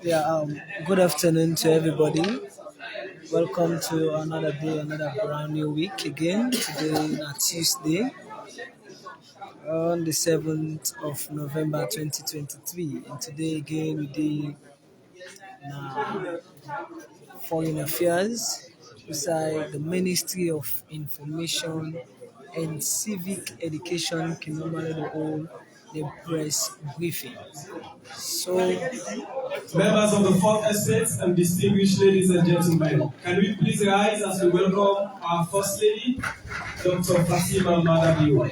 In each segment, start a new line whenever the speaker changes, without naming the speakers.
Yeah, good afternoon to everybody. Welcome to another day, another brand new week again. Today is Tuesday, on the 7th of November 2023. And today again we did Foreign Affairs beside the Ministry of Information and Civic Education can normally hold the press briefing. So,
members of the Fourth Estate and distinguished ladies and gentlemen, can we please rise as we welcome our First Lady, Dr. Fatima Madabiwa.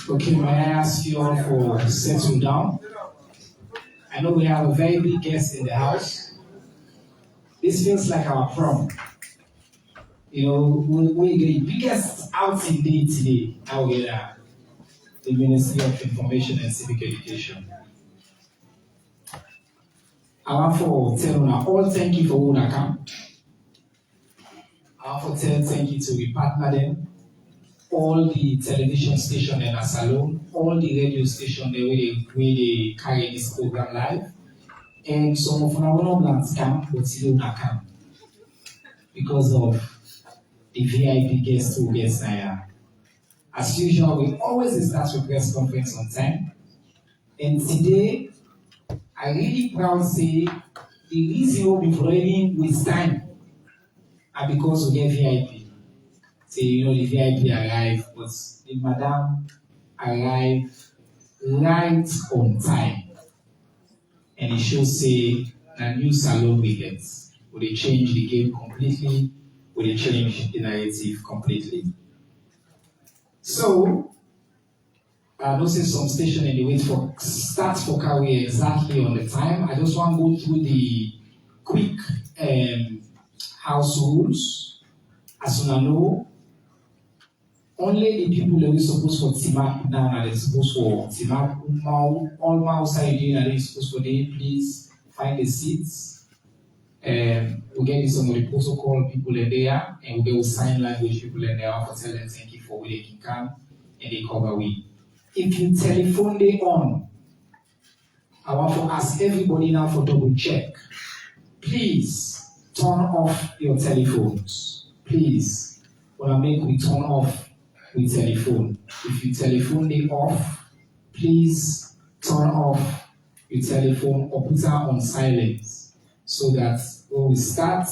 Okay, may I ask you all for settle down? I know we have a very big guest in the house. This feels like our prom. You know, we the biggest outing day today. Now we are the Ministry of Information and Civic Education. I want to tell you all thank you for who come. I want to tell thank you to the partner them. All the television station in our salon, all the radio station where they carry this program live, and some of our plans come, but still not come because of the VIP guests who gets there. As usual, we always start with press conference on time, and today I really proud to say the reason we'll be running with time, and because we get VIP. Say, you know, the VIP arrived, but the madam arrived right on time. And it shows say a new salon we get. Will they change the game completely? Will they change the narrative completely? So, I know say some station in the wait for starts for carry exactly on the time. I just want to go through the quick house rules. As soon as I know, only the people that we supposed for team up now are supposed for team up. All outside doing are supposed for them. Please find the seats. We get some of the protocol people in there, and we get sign language people in there for tell them thank you for where they can come and they cover we. If you telephone they on, I want to ask everybody now for double check. Please turn off your telephones. Please, when I make we turn off with telephone. If you telephone they off, please turn off your telephone or put it on silence so that when we start,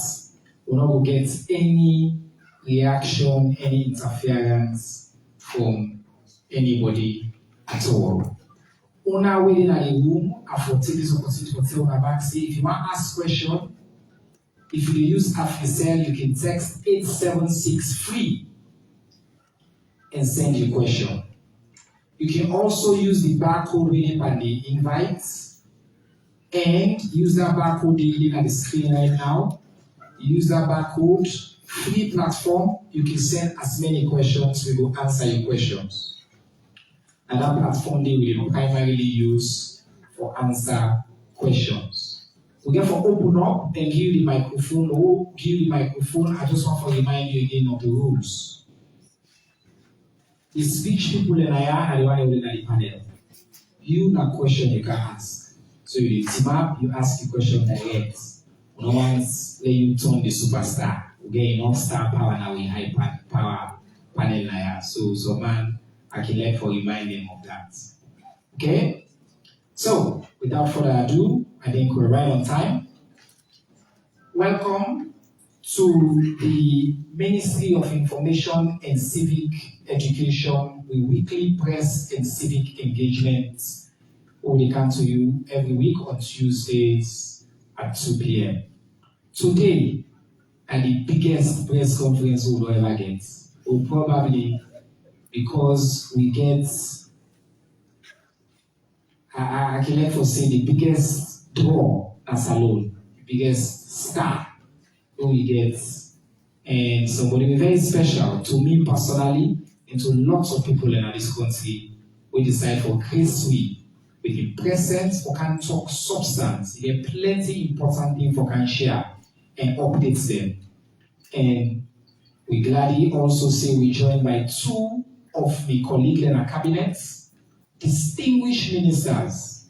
we're not going to get any reaction, any interference from anybody at all. On our way in the room, I will take this opportunity to tell my back, say, if you want to ask question, if you use AfriCell, you can text 876 free and send your question. You can also use the barcode reading and the invites And use that barcode daily at the screen right now. Use that barcode, free platform. You can send as many questions, we will answer your questions. And that platform they will primarily use for answer questions. We get for open up and give the microphone. Oh, give the microphone. I just want to remind you again of the rules. The speech people and I are the one holding the panel. You na question you can ask. So you team up, you ask the question direct. No one's let you turn the superstar. Okay, enough star power now in high power panel now. So man, I can let for remind them of that. Okay? So without further ado, I think we're right on time. Welcome to the Ministry of Information and Civic Education, with weekly press and civic engagements. They come to you every week on Tuesdays at 2 p.m. Today, at the biggest press conference we'll ever get, will probably, because we get, I can let for say the biggest draw as alone, the biggest star we get, and somebody very special to me personally and to lots of people in this country. We decide for Chris with the present for can talk substance. There are plenty important things for can share and update them. And we gladly also say we joined by two of my colleagues in our cabinets, distinguished ministers.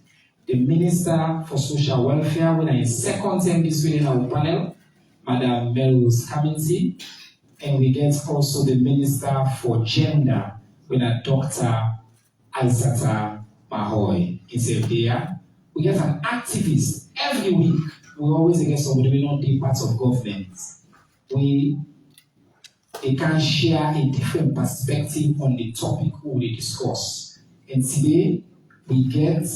The Minister for Social Welfare, when I second time this week in our panel, Madam 𝐿𝐶𝐬, and we get also the Minister for Gender, when a Dr. 𝐼𝐸𝐵𝐿 is there. We get an activist every week. We always get somebody we not be part of government. They can share a different perspective on the topic we discuss. And today we get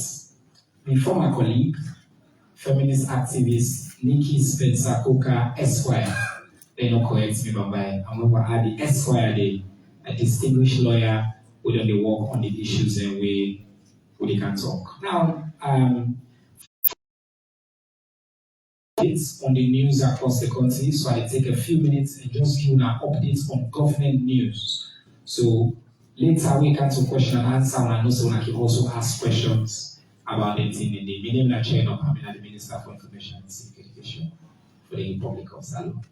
my former colleague, feminist activist Nikki Spencer Coker Esquire. They don't correct me, but I'm going to add the Esquire, a distinguished lawyer who done the work on the issues and we can talk. Now, it's on the news across the country, so I take a few minutes and just give an update on government news. So later we can to question and answer, and also I can also ask questions about the thing in the name that chair of the Minister for Information and Civic Education for the Republic of Salon.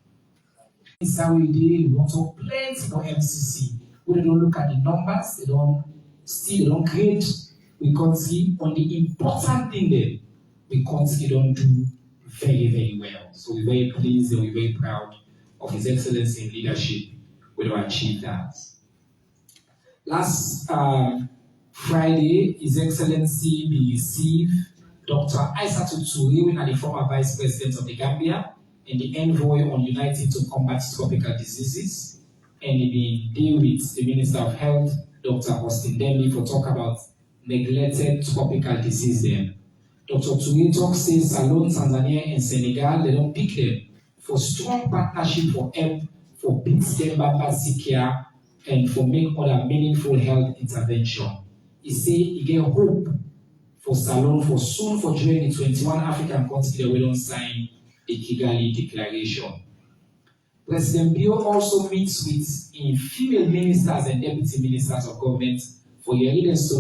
This how we did. We want to plenty for MCC. We don't look at the numbers, they don't create. We can't see on the important thing there. We can't see don't do very, very well. So we're very pleased and we're very proud of His Excellency in leadership. We will achieve that. Last Friday, His Excellency received Dr. 𝐼𝐸𝐵𝐿𝐶𝐬, the former Vice President of the Gambia and the envoy on United to Combat Tropical Diseases, and he deal with the Minister of Health, Dr. Austin Demi, for talk about neglected tropical disease there. Dr. Touré talk says Salon, Tanzania, and Senegal, they don't pick them for strong partnership for help, for big scale basic care, and for make other meaningful health intervention. He say he get hope for Salon for soon for joining the 21 African countries that we don't sign the Kigali Declaration. President Bio also meets with female ministers and deputy ministers of government for your leaders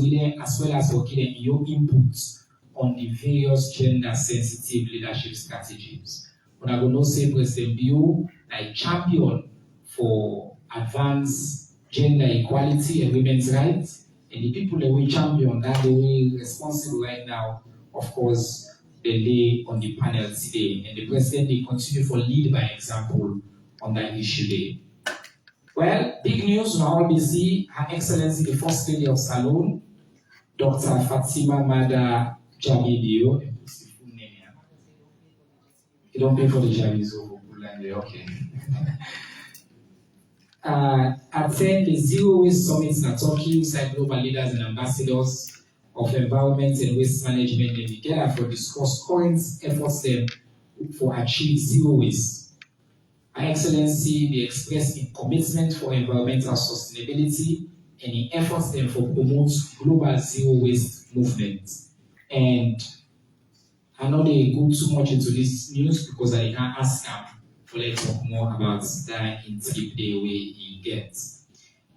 as well as for giving your inputs on the various gender-sensitive leadership strategies. But I will not say President Bio a champion for advanced gender equality and women's rights, and the people that we champion that they will responsible right now, of course, they lay on the panel today, and the president they continue for lead by example on that issue day. Well, big news now all busy. Her Excellency the First Lady of Salon, Dr. Fatima Mada Jabidio. You don't pay for the Jabis, okay. Attend the Zero Waste Summit in Turkey, side global leaders and ambassadors of environment and waste management, and together for discuss current efforts there for achieve zero waste. Her Excellency, they express in commitment for environmental sustainability and in efforts then for promote global zero waste movement. And I know they go too much into this news because I can't ask him to let talk more about that in trip the way he gets.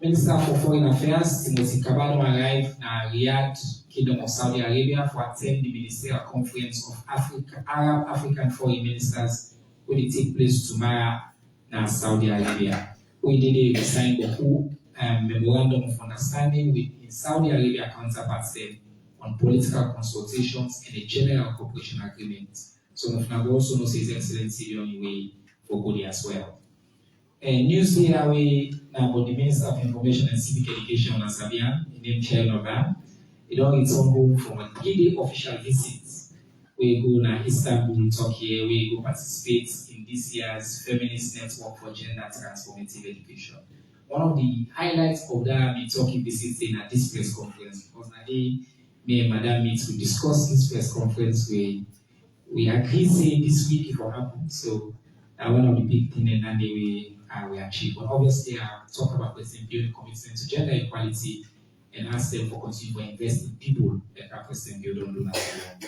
Minister for Foreign Affairs, Timothy Kabano, arrived in Riyadh, Kingdom of Saudi Arabia, for attend the Ministerial Conference of Arab African Foreign Ministers, where it take place tomorrow in Saudi Arabia. We did a sign a memorandum of understanding with in Saudi Arabia counterparts on political consultations and a general cooperation agreement. So Nafnago also knows His Excellency on the way for good as well. And news here we now about the Minister of Information and Civic Education on Sabian, named Chair Nova. It all return home from a 3-day official visit. We go to Istanbul, Turkey, we go participate in this year's Feminist Network for Gender Transformative Education. One of the highlights of that Turkey visit in this press conference, because now me and Madam meet to discuss this press conference, we agree say this week it will happen. So one of the big things and we achieve. But obviously, talk about President Bill commitment to gender equality and ask them for continue to invest in people that President Bill don't do that.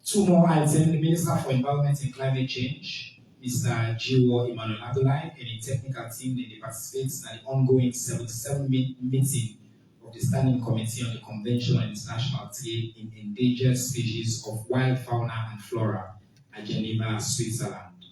Two more items. The Minister for Environment and Climate Change, Mr. 𝐒𝐢 𝐅𝐨𝐫𝐷𝐷𝐷𝐷𝐷, and the technical team that they participate in the ongoing 77th meeting of the Standing Committee on the Convention on International Trade in Endangered Species of Wild Fauna and Flora at Geneva, Switzerland.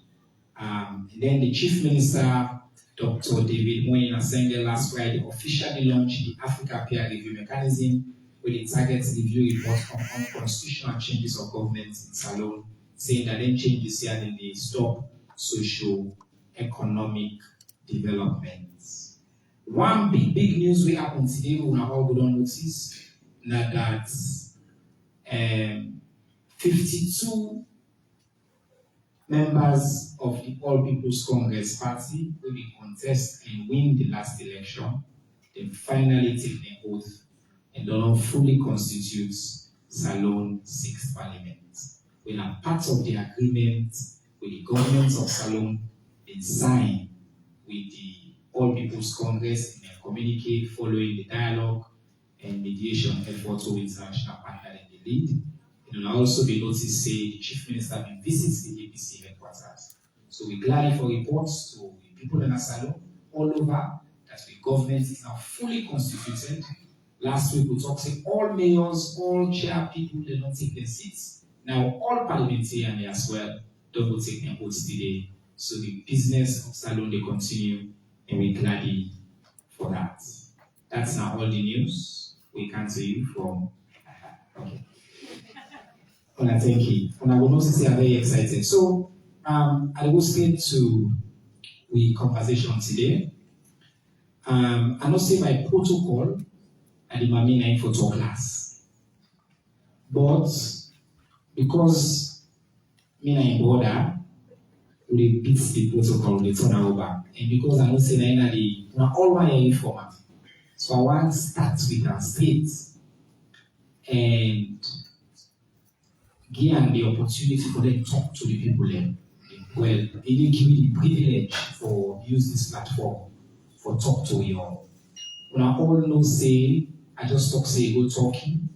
And then the Chief Minister, Dr. David 𝐬𝐤 last Friday officially launched the Africa Peer Review Mechanism with a target review report on unconstitutional changes of government in Salone, saying that them changes here then they stop socio-economic developments. One big news we happened today, we have all good on notice, that 52 members of the All People's Congress Party will be contest and win the last election, then finally take the oath and don't fully constitutes Salone 6th Parliament. When a part of the agreement with the governments of Salone, they sign with the All People's Congress and then communicate following the dialogue and mediation efforts with international partners in the lead. It will also be noticed, say, the Chief Minister visits the APC headquarters. So we gladly for reports to the people in Salone all over that the government is now fully constituted. Last week we talked, say, all mayors, all chair people, they don't take their seats. Now all parliamentarians as well don't go take their votes today. So the business of Salone, they continue, and we're gladly for that. That's now all the news we can tell you from. Okay. And I thank you. And I will also say I'm very excited. So I will stay to the conversation today. I know say my protocol and the Mami 9 photo class. But because me and my brother we beat the protocol, they turn over. And because I know say na all my format. So I want to start with our state and give them the opportunity for them to talk to the people there. Well, they didn't give me the privilege for use this platform for talk to you all. When I all know say, I just talk say go talking.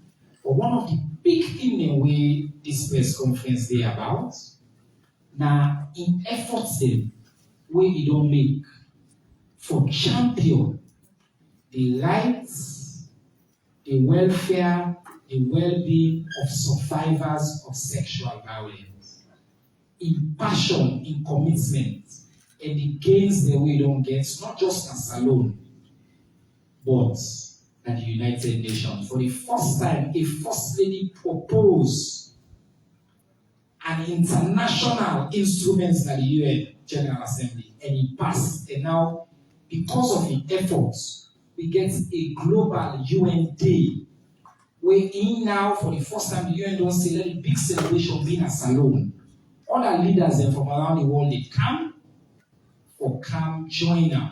But one of the big things in way this press conference they about, now in efforts them where you don't make for champion the rights, the welfare, the well-being of survivors of sexual violence, in passion, in commitment, and the gains that we don't get, not just as Salone, but at the United Nations. For the first time, a First Lady proposed an international instrument at the UN General Assembly, and it passed. And now, because of the efforts, we get a global UN Day, where in now, for the first time, the UN don't say, let a big celebration be in Salone. Other leaders from around the world, they come join them.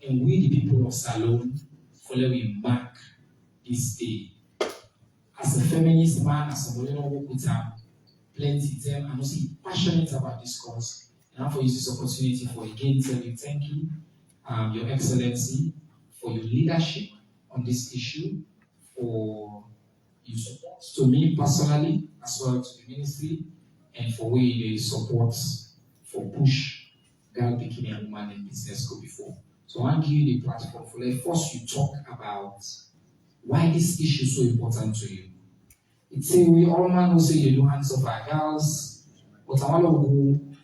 And we, the people of Salone, follow we mark this day. As a feminist man, as somebody who work with them, plenty of them, and also passionate about this cause. And I for use this opportunity for again tell you thank you, Your Excellency, for your leadership on this issue, for you support to me personally, as well to the ministry, and for we the support for push girl, bikini, and woman in business go before. So I give you the platform for let first you talk about why this issue is so important to you. It's say we all man who say you do hands of our girls, but I want to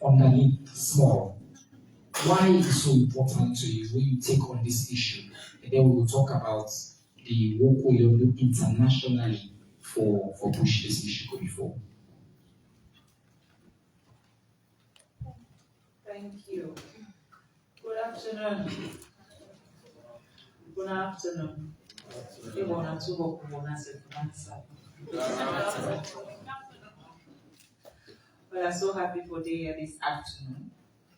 go underneath small. Why is so important to you when you take on this issue? And then we will talk about the work we do internationally for push this issue go before.
Thank you. Good afternoon. Good afternoon. But I'm so happy for day here this afternoon.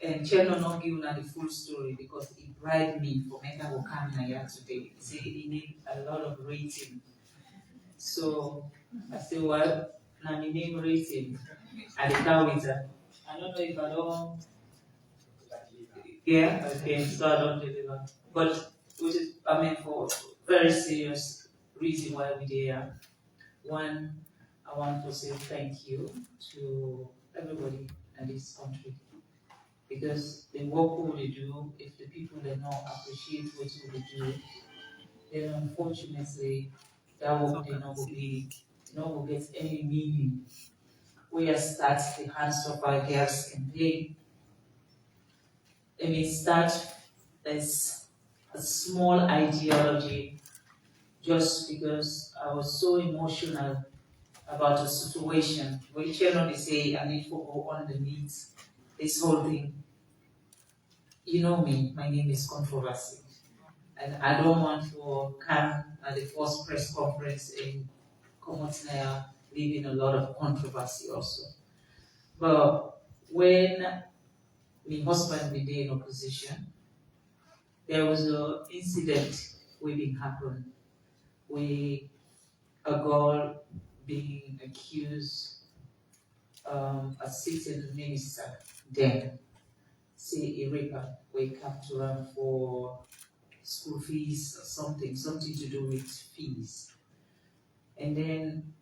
And Chelo not giving the full story because he bribed me for making will come here today. He said he need a lot of rating. So I said, well, now the name rating. And the Car I don't know if I don't. Yeah, okay, so I don't deliver. But which is, I mean, for very serious reason why we're there. One, I want to say thank you to everybody in this country. Because the work we do, if the people they not appreciate what we do, then unfortunately that work they not will be, not will get any meaning. Where starts the hands of our girls in play. And it starts as a small ideology just because I was so emotional about the situation. We cannot say I need to go underneath this whole thing. You know me, my name is Controversy. And I don't want to come at the first press conference and come out there leaving a lot of controversy also. But when my husband was in opposition, there was an incident waiting happen with a girl being accused a sitting minister then, say a rapper, we capture her for school fees or something to do with fees. And then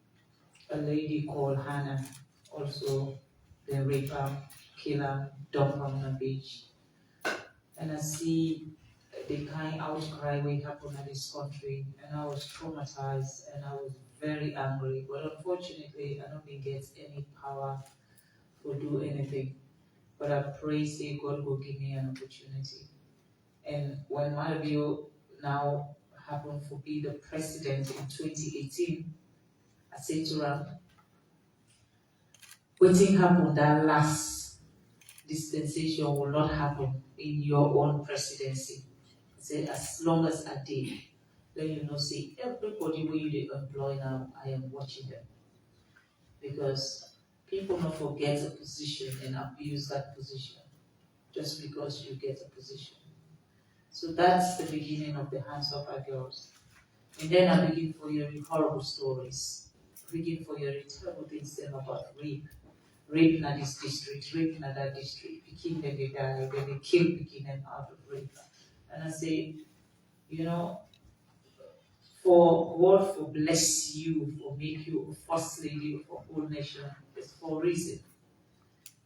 a lady called Hannah, also the rapper, killer, dumped on the beach. And I see the kind outcry we happen in this country, and I was traumatized and I was very angry. But unfortunately, I don't think get any power to do anything. But I pray, say God will give me an opportunity. And when my view now happened to be the president in 2018, I said to her, what thing happened that last dispensation will not happen in your own presidency. I said, as long as I did, then you know, say everybody where you employ now, I am watching them. Because people don't forget a position and abuse that position just because you get a position. So that's the beginning of the hands of our girls. And then I begin for your horrible stories. Begin for your terrible things about rape. Rape in this district, rape in that district. Picking them they die, then they kill picking them out of rape. And I say, you know, for God to bless you, for make you a first lady of a whole nation, it's for a reason.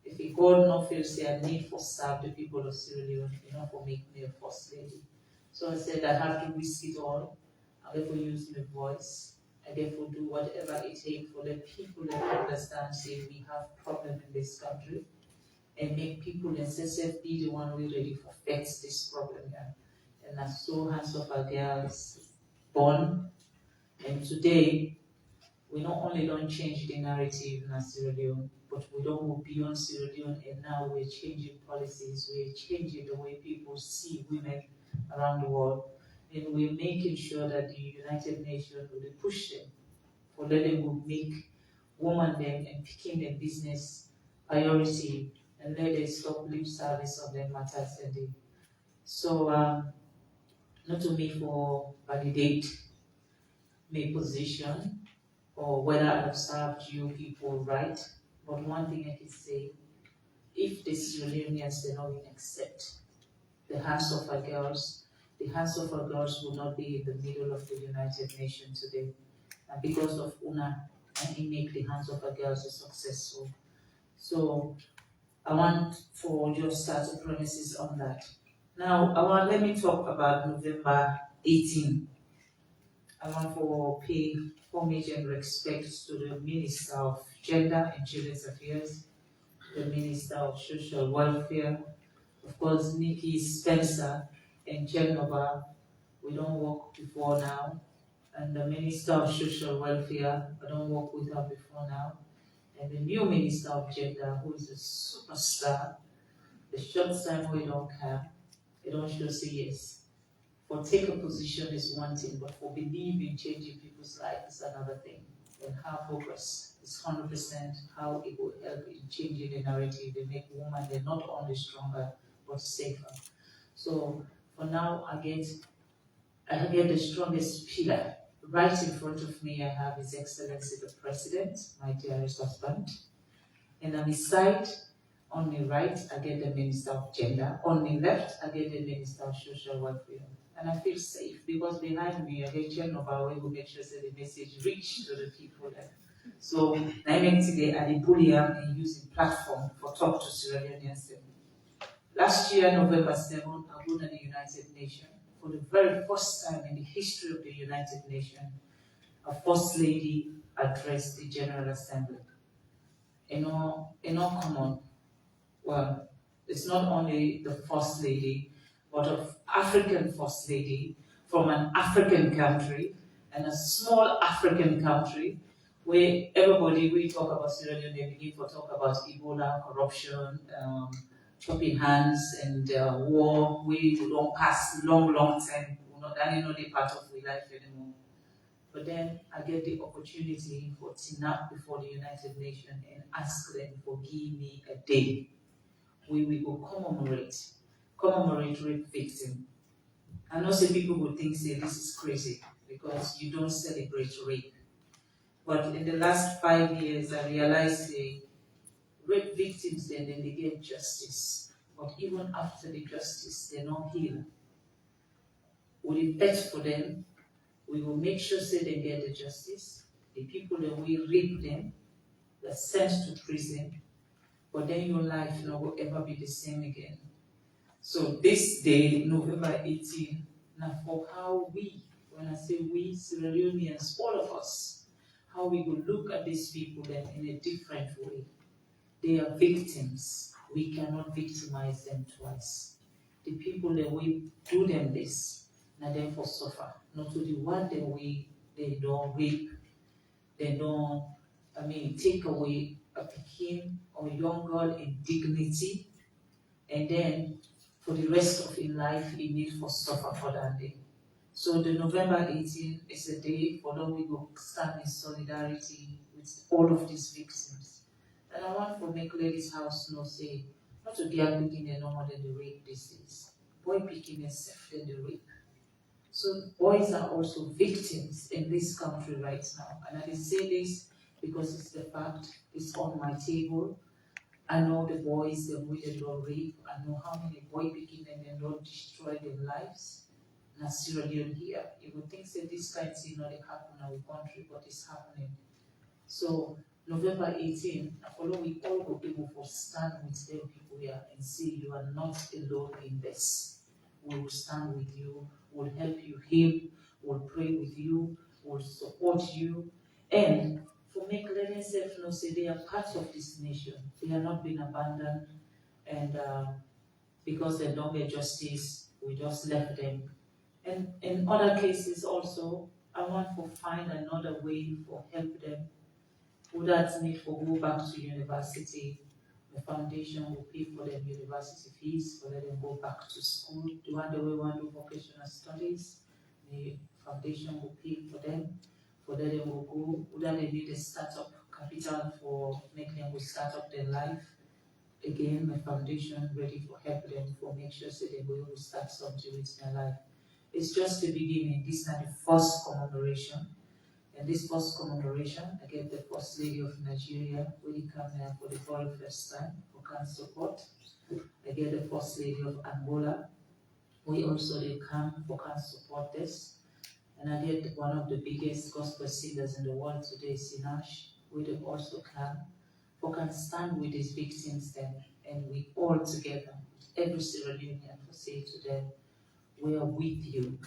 If a God not feel say I need for serve the people of Sierra Leone, you know, for make me a first lady. So I said I have to risk it all, and therefore use my voice, and therefore do whatever it takes for the people that understand say we have problem in this country, and make people in SSF be the one we ready for fix this problem here. And that's so hands of our girls born. And today we not only don't change the narrative in Sierra Leone, but we don't go beyond Sierra Leone, and now we're changing policies, we're changing the way people see women around the world, and we're making sure that the United Nations will push them for letting them make women them and picking their business priority, and let them stop lip service on their matters. And so, not to me for validate my position, or whether I've served you people right, but one thing I can say, if the Sierra Leoneans do not accept the hands of our girls, the hands of our girls will not be in the middle of the United Nations today. and because of Una, and he make the hands of a girl so successful. So I want for just start the premises on that. Now let me talk about November 18. I want to pay homage and respect to the Minister of Gender and Children's Affairs, the Minister of Social Welfare, of course Nikki Spencer and Genova, we don't work before now, and the Minister of Social Welfare, I don't work with her before now, and the new Minister of Gender, who is a superstar. The short time we don't come, they don't sure say yes. For take a position is one thing, but for believe in changing people's lives is another thing. And how progress is 100% how it will help in changing the narrative. They make women, they're not only stronger, but safer. So for now, I get the strongest pillar. Right in front of me, I have His Excellency the President, my dearest husband. And on his side, on the right, I get the Minister of Gender. On the left, I get the Minister of Social Welfare. And I feel safe because behind me, I get Genova, where we make sure that the message reach to the people there. So, I make today at the Bullion and using platform for talk to Sierra Leoneans. Last year, November 7, I won at the United Nations. For the very first time in the history of the United Nations, a First Lady addressed the General Assembly. In all common, well, it's not only the First Lady, but an African First Lady from an African country and a small African country where everybody, we talk about Sierra Leone, they begin to talk about Ebola, corruption, chopping hands, and war. We don't pass long time. We're not any part of our life anymore. But then I get the opportunity for TINAP before the United Nations and ask them for give me a day. We will commemorate rape victim. I know some people would think say this is crazy because you don't celebrate rape. But in the last 5 years, I realized rape victims then they get justice. But even after the justice, they're not healed. We bet for them. We will make sure say they get the justice. The people that we rape them, they're sent to prison. But then your life will ever be the same again. So this day, November 18, now for how we, when I say we, Sierra Leoneans, all of us, how we will look at these people then in a different way. They are victims. We cannot victimize them twice. The people that we do them this, now therefore suffer. Not to the one that they don't rape, they don't, take away a Pekin or a young girl in dignity, and then for the rest of his life, he needs for suffer for that day. So the November 18 is a day for them we will stand in solidarity with all of these victims. And I want to make Ladies' House say, not to girl picking no more than the rape these days. Boy picking is safer than the rape. So boys are also victims in this country right now. And I say this because it's the fact, it's on my table. I know the boys, the way they don't rape. I know how many boy picking and they don't destroy their lives. Now Sierra Leone here, you would think that this kind of thing not happen in our country, but it's happening. So November 18, we all will be able to stand with them people here and say you are not alone in this. We will stand with you, we'll help you heal, we'll pray with you, we'll support you, and for make let themselves know say they are part of this nation. They are not being abandoned, and because they don't get justice, we just left them. And in other cases also, I want to find another way for help them. Who that need to go back to university, the foundation will pay for their university fees, for them go back to school. The one that we want to do vocational studies, the foundation will pay for them will go. Who that they need a startup capital for making them start up their life. Again, the foundation ready to help them for make sure so they will start something with their life. It's just the beginning. This is not the first commemoration. And this first commemoration, I get the First Lady of Nigeria, really come here for the very first time for can support. I get the First Lady of Angola. We also they come for can support this. And I get one of the biggest gospel singers in the world today, Sinach, will also come, who can stand with his victims then, and we all together, every Sierra Leonean, to say to them, we are with you.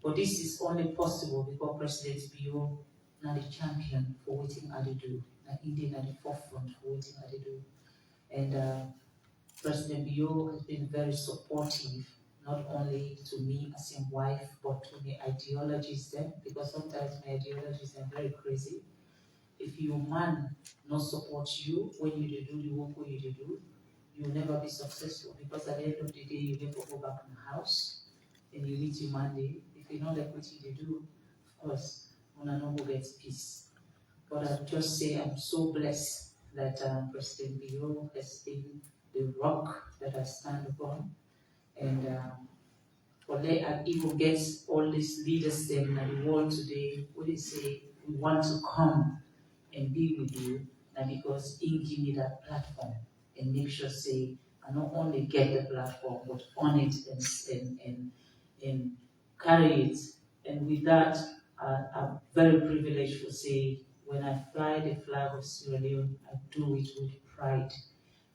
But this is only possible because President Bio na the champion for waiting at the do, na India na the forefront for waiting at the do. And President Bio has been very supportive, not only to me as a wife, but to the ideologies there, because sometimes my ideologies are very crazy. If your man not support you when you do the work what you do, you'll never be successful, because at the end of the day, you never go back in the house and you meet your Monday. If you know like what you do, of course, one no go get peace. But I just say I'm so blessed that President Bio has been the rock that I stand upon, and for they are even get all these leaders them in the world today, what they say, we want to come and be with you, and because he give me that platform and make sure say I not only get the platform but on it and carry it. And with that, I'm very privileged to say when I fly the flag of Sierra Leone, I do it with pride,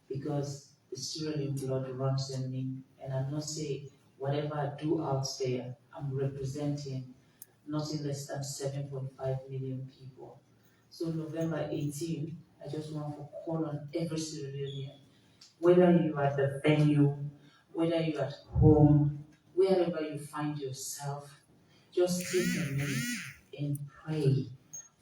because the Sierra Leone blood runs in me, and I'm not saying whatever I do out there, I'm representing nothing less than 7.5 million people. So November 18, I just want to call on every Sierra Leonean, whether you are at the venue, whether you're at home, wherever you find yourself, just take a minute and pray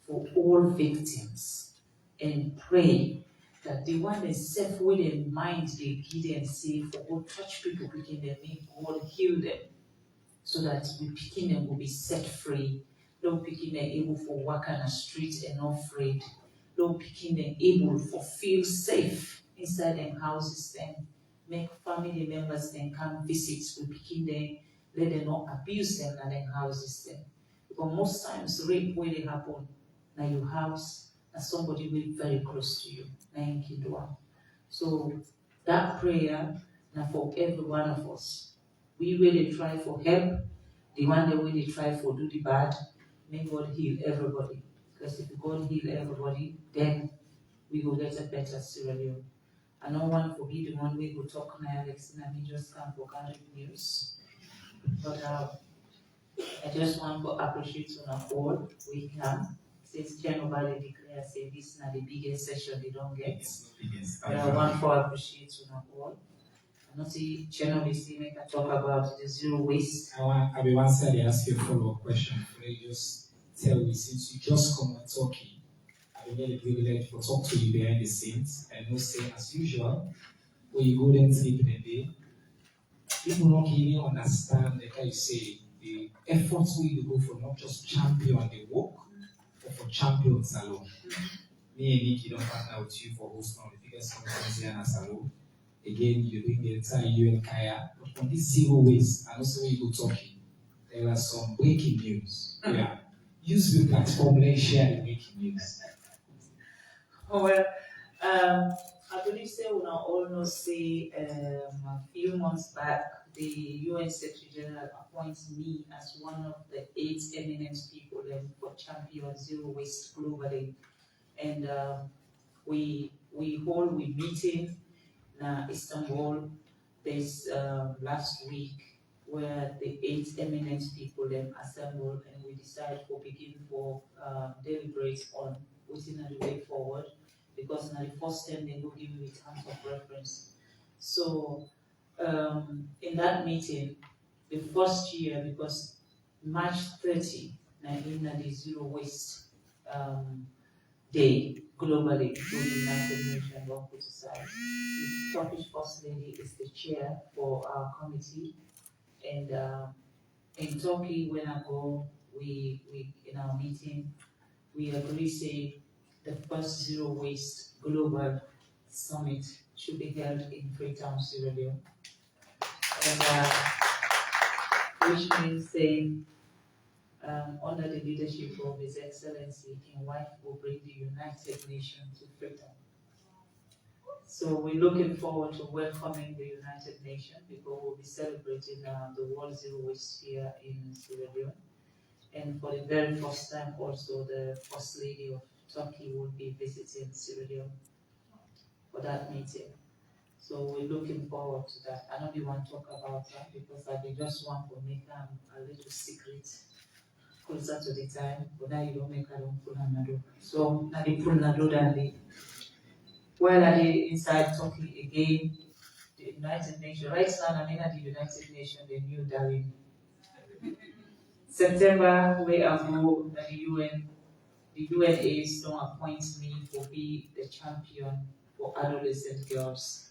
for all victims, and pray that the one that self will in mind they give and say for all touch people picking them, may God heal them, so that the picking them will be set free. Lord picking them able for work on the street and not afraid. Lord picking them able for feel safe inside their houses, then make family members then come visit with picking them, let them not abuse them in their houses then. Because most times rape where they happen na your house, and somebody will very close to you. Na in Kidwa. So that prayer now for every one of us. We really try for help. The one that really try for do the bad, may God heal everybody. Because if God heal everybody, then we will get a better Sierra Leone. I don't want to be the one we go talk now, Alex, and I mean just come for kind news. But I just want to appreciate on all we can. Since January declare say this is not the biggest session they don't get. But I want to appreciate on all. I know see January see make a talk about the zero waste.
I be once I ask you a follow-up question. You just tell me, since you just come and talking, I will get the privilege to talk to you behind the scenes, and no say as usual, when you go there and sleep in the day, people not even understand, like I say, the efforts we go for not just champion the work, but for champions alone. Me and Nikki don't partner with you for hosting on the biggest conference here in Salon. Again, you're doing the entire 𝐢𝐿, but on this zero waste, and also when you go talking, there are some breaking news. Yeah. Use the platform, let's share the breaking news.
Oh, well, I believe say we all know say a few months back the UN Secretary General appoints me as one of the 8 eminent people for champion zero waste globally, and we meeting in Istanbul this last week, where the 8 eminent people then assembled, and we decided to begin for deliberate on what's the way forward, because now the first time they will give me terms of reference. So in that meeting, the first year, because March 30, in the zero waste day globally through the United Nations World Society. The Turkish First Lady is the chair for our committee, and in Turkey, when I go, we in our meeting, we agree say the first zero waste global summit should be held in Freetown, Sierra Leone, and which means saying under the leadership of His Excellency King Wife will bring the United Nations to Freetown. So we're looking forward to welcoming the United Nations, because we'll be celebrating the World Zero Waste here in Sierra Leone. And for the very first time also, the First Lady of Turkey will be visiting Sierra Leone for that meeting. So we're looking forward to that. I know we want to talk about that because I just want to make a little secret closer to the time, but now you don't make a don't pull another. So now they pull another and they while are they inside talking again, the United Nations, right now, I mean at the United Nations, the new Darwin. September, where I go at the UN aides don't appoint me to be the champion for adolescent girls.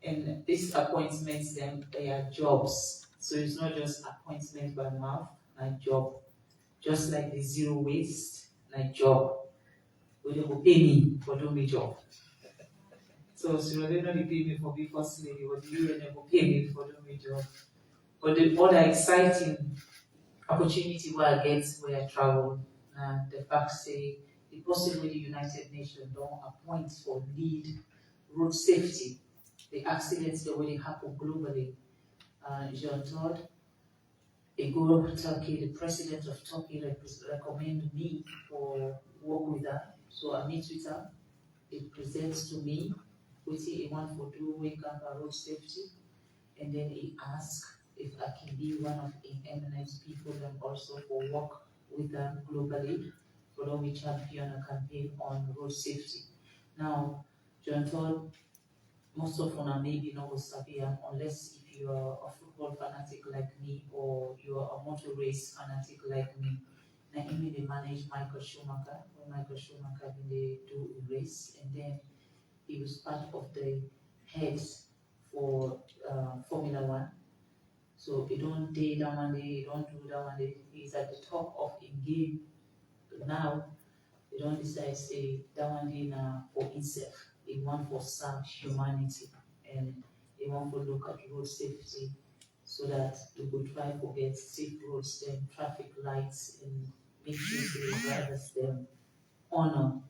And these appointments, them, they are jobs. So it's not just appointment by mouth, like job. Just like the zero waste, like job. Where they will pay me for doing my job. So they not pay me for being first lady, but the UN will pay me for doing my job. But the other exciting opportunity where I get where I travel, and the fact say the person with the United Nations don't appoint for lead road safety, the accidents that already happen globally. Jean Todt, a go Turkey, the president of Turkey recommend me for work with her. So I meet with her. It presents to me what he want for do wake up road safety, and then he asks if I can be one of the eminent people and also for work with them globally for how we champion a campaign on road safety. Now, John Todt, most of them maybe not Sabian unless if you are a football fanatic like me or you are a motor race fanatic like me. Now, they manage Michael Schumacher, when Michael Schumacher they do a race, and then he was part of the heads for Formula One. So he don't day that one day, he don't do that one day. He's at the top of in game. Now they don't decide say that one day now for himself. He want for serve humanity and he want to look at road safety so that we could try to get safe roads and traffic lights and make sure the drivers them honor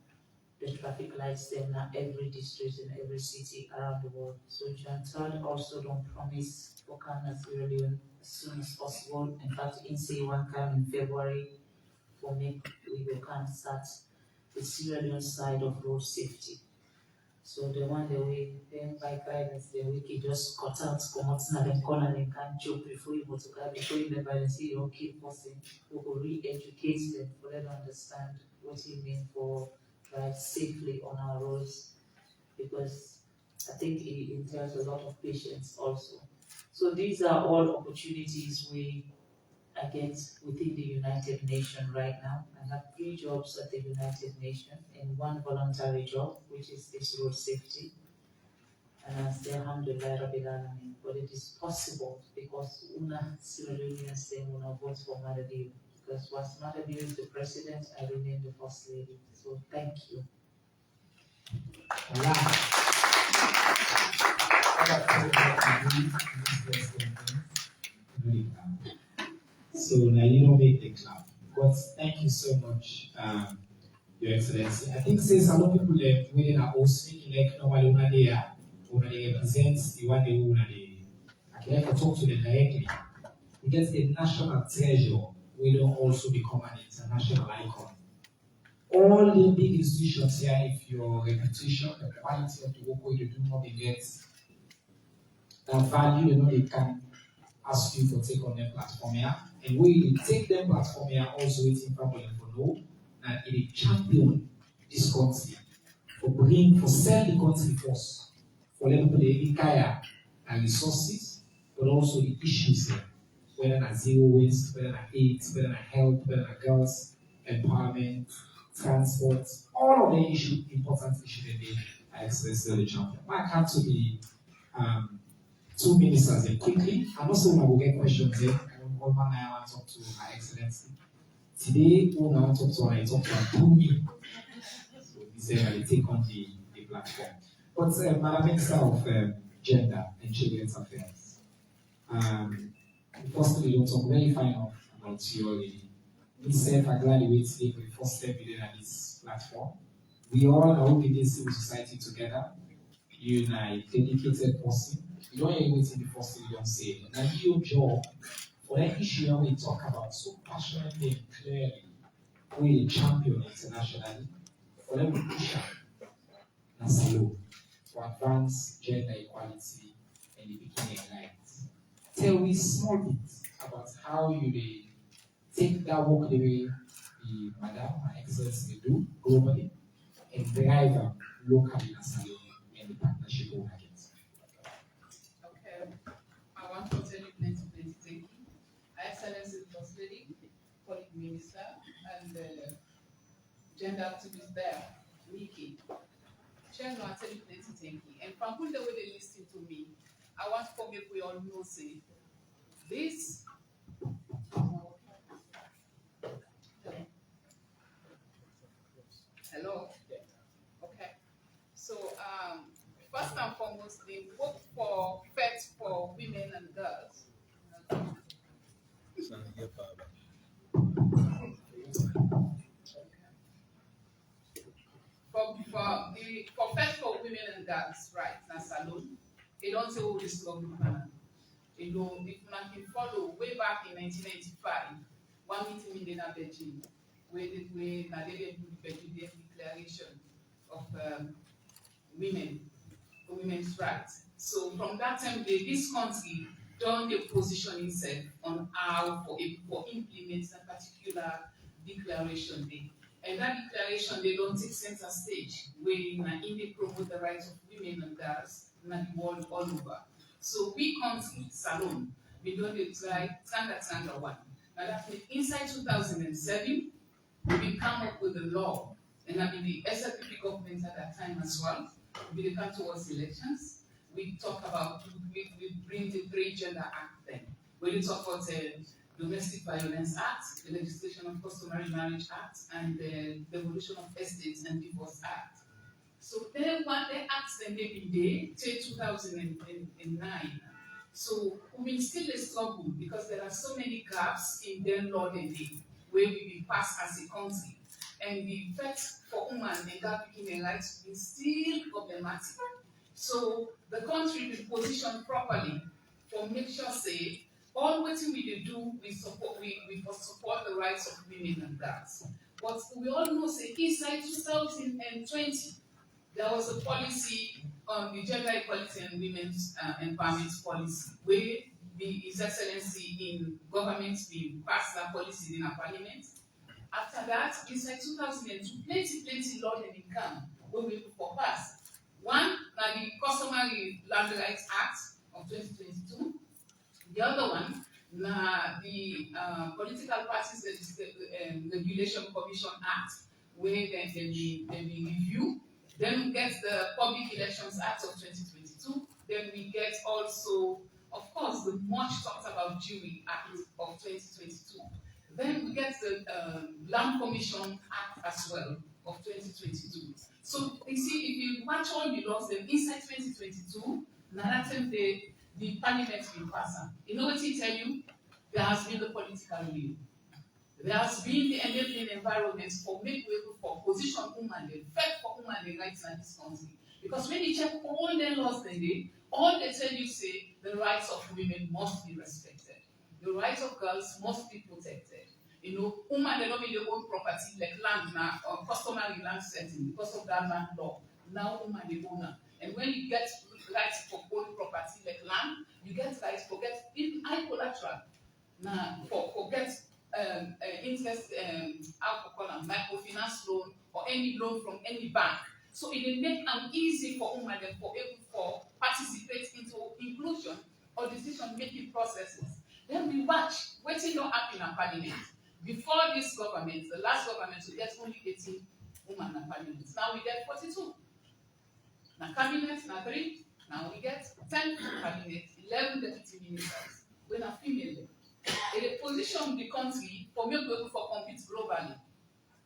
the traffic lights them in every district in every city around the world. So John Todt also don't promise for coming to Sierra Leone as soon as possible. In fact, 𝐸𝐸 come in February for make we can start the Sierra Leone side of road safety. So the one the way then bike riders the week just cut out come out in the corner and can't joke before you go to car before you never see your kid person who will re-educate them for them to understand what it means for drive safely on our roads, because I think it entails a lot of patience also. So these are all opportunities I get within the United Nations right now. I have 3 jobs at the United Nations and 1 voluntary job, which is this road safety. And I say, Alhamdulillah, Rabbil Alameen. But it is possible because Una Sierra Leoneans say Una votes for Madadiu. Because once Madadiu is the president, I remain the first lady. So thank you.
So now you don't make the clap. But thank you so much, Your Excellency. I think since a lot of people within our own speaking like normally when they represent the one they want I can like talk to them directly. We get the national treasure, we don't also become an international icon. All the big institutions here, if your reputation, the quality of the work you do not get that value, they can ask you to take on their platform here. And we take them platform here also waiting for know that it champion this country for sell the country first, for them to the entire and resources, but also the issues there, whether not zero waste, whether not AIDS, whether not health, whether not girls, empowerment, transport, all of the important issues that they are expressing the champion. Why can't to be 2 ministers then quickly, and also when I will get questions here, one man I want to talk to Her Excellency. Today, when I want to talk to her through me. So this is I take on the platform. But Madam Minister of Gender and Children's Affairs, firstly, you don't talk very fine about your lady. Myself, I'm glad you wait today for the first step you did at this platform. We all are working in civil society together. You're a dedicated person. You don't hear waiting the first thing you don't say. And your job for that issue we talk about so passionately and clearly, we champion internationally, for them we push up Nasalo to advance gender equality and the beginning rights. Tell me small bit about how you take that work the way the Madam and Excellence they do globally and drive them locally in Nasalo and the partnership we have.
Okay, I want to tell you plenty thank you. Excellence is First Lady, Police Minister, and gender activist there, Nikki. Chair, no, I tell you plenty thank you. And from the way they listen to me, I want to make we all know say this. Hello. Okay. So first and foremost, the work for pets for women and girls. For pets for women and girls, right? That's alone. They don't say all this struggle. You know, if you can follow way back in 1995, one meeting in Beijing, where they did the Beijing Declaration of women's rights. So from that time, this country done the position itself on how for implement a particular declaration day. And that declaration, they don't take center stage, where they promote the rights of women and girls in the world all over. So we country, Salon, we don't try Tanga one. Now that means inside 2007, we come up with a law, and I mean the SLPP government at that time as well. We come towards elections. We talk about we bring the 3 Gender Act then. When you talk about the Domestic Violence Act, the Legislation of Customary Marriage Act, and the Devolution of Estates and Divorce Act. So then what the acts then they been there till 2009. So we still a struggle because there are so many gaps in the law and where we be passed as a country. And the effect for women and gap in rights is still problematic. So the country be positioned properly for make sure say all what we do we support the rights of women and girls. But we all know say inside 2020 there was a policy on the gender equality and women's empowerment policy where His Excellency in government will pass that policy in a parliament. After that, inside 2002, plenty law and income will be for pass. One, the Customary Land Rights Act of 2022. The other one, the Political Parties Regulation Commission Act, where they be reviewed. Then we get the Public Elections Act of 2022. Then we get also, of course, the much talked about Jury Act of 2022. Then we get the Land Commission Act as well of 2022. So you see, if you watch all the laws, then inside 2022, narrative the parliament will pass. You know what he tell you? There has been the political will. There has been the enabling environment for make way for position women, the fight for women the rights in this country. Because when you check all the laws all they tell you say the rights of women must be respected. The rights of girls must be protected. You know, women they don't mean their own property like land now or customary land setting because of that land law. Now women they own. And when you get rights for own property like land, you get rights for get even high collateral. Now for get interest microfinance loan or any loan from any bank. So it will make them easy for women for able to participate into inclusion or decision-making processes. Then we watch waiting not happen in parliament. Before this government, the last government, we get only 18 women in parliament. Now we get 42. Now cabinet, now 3. Now we get 10 cabinet, 11 deputy ministers. We're not female. It position the country for me to compete globally.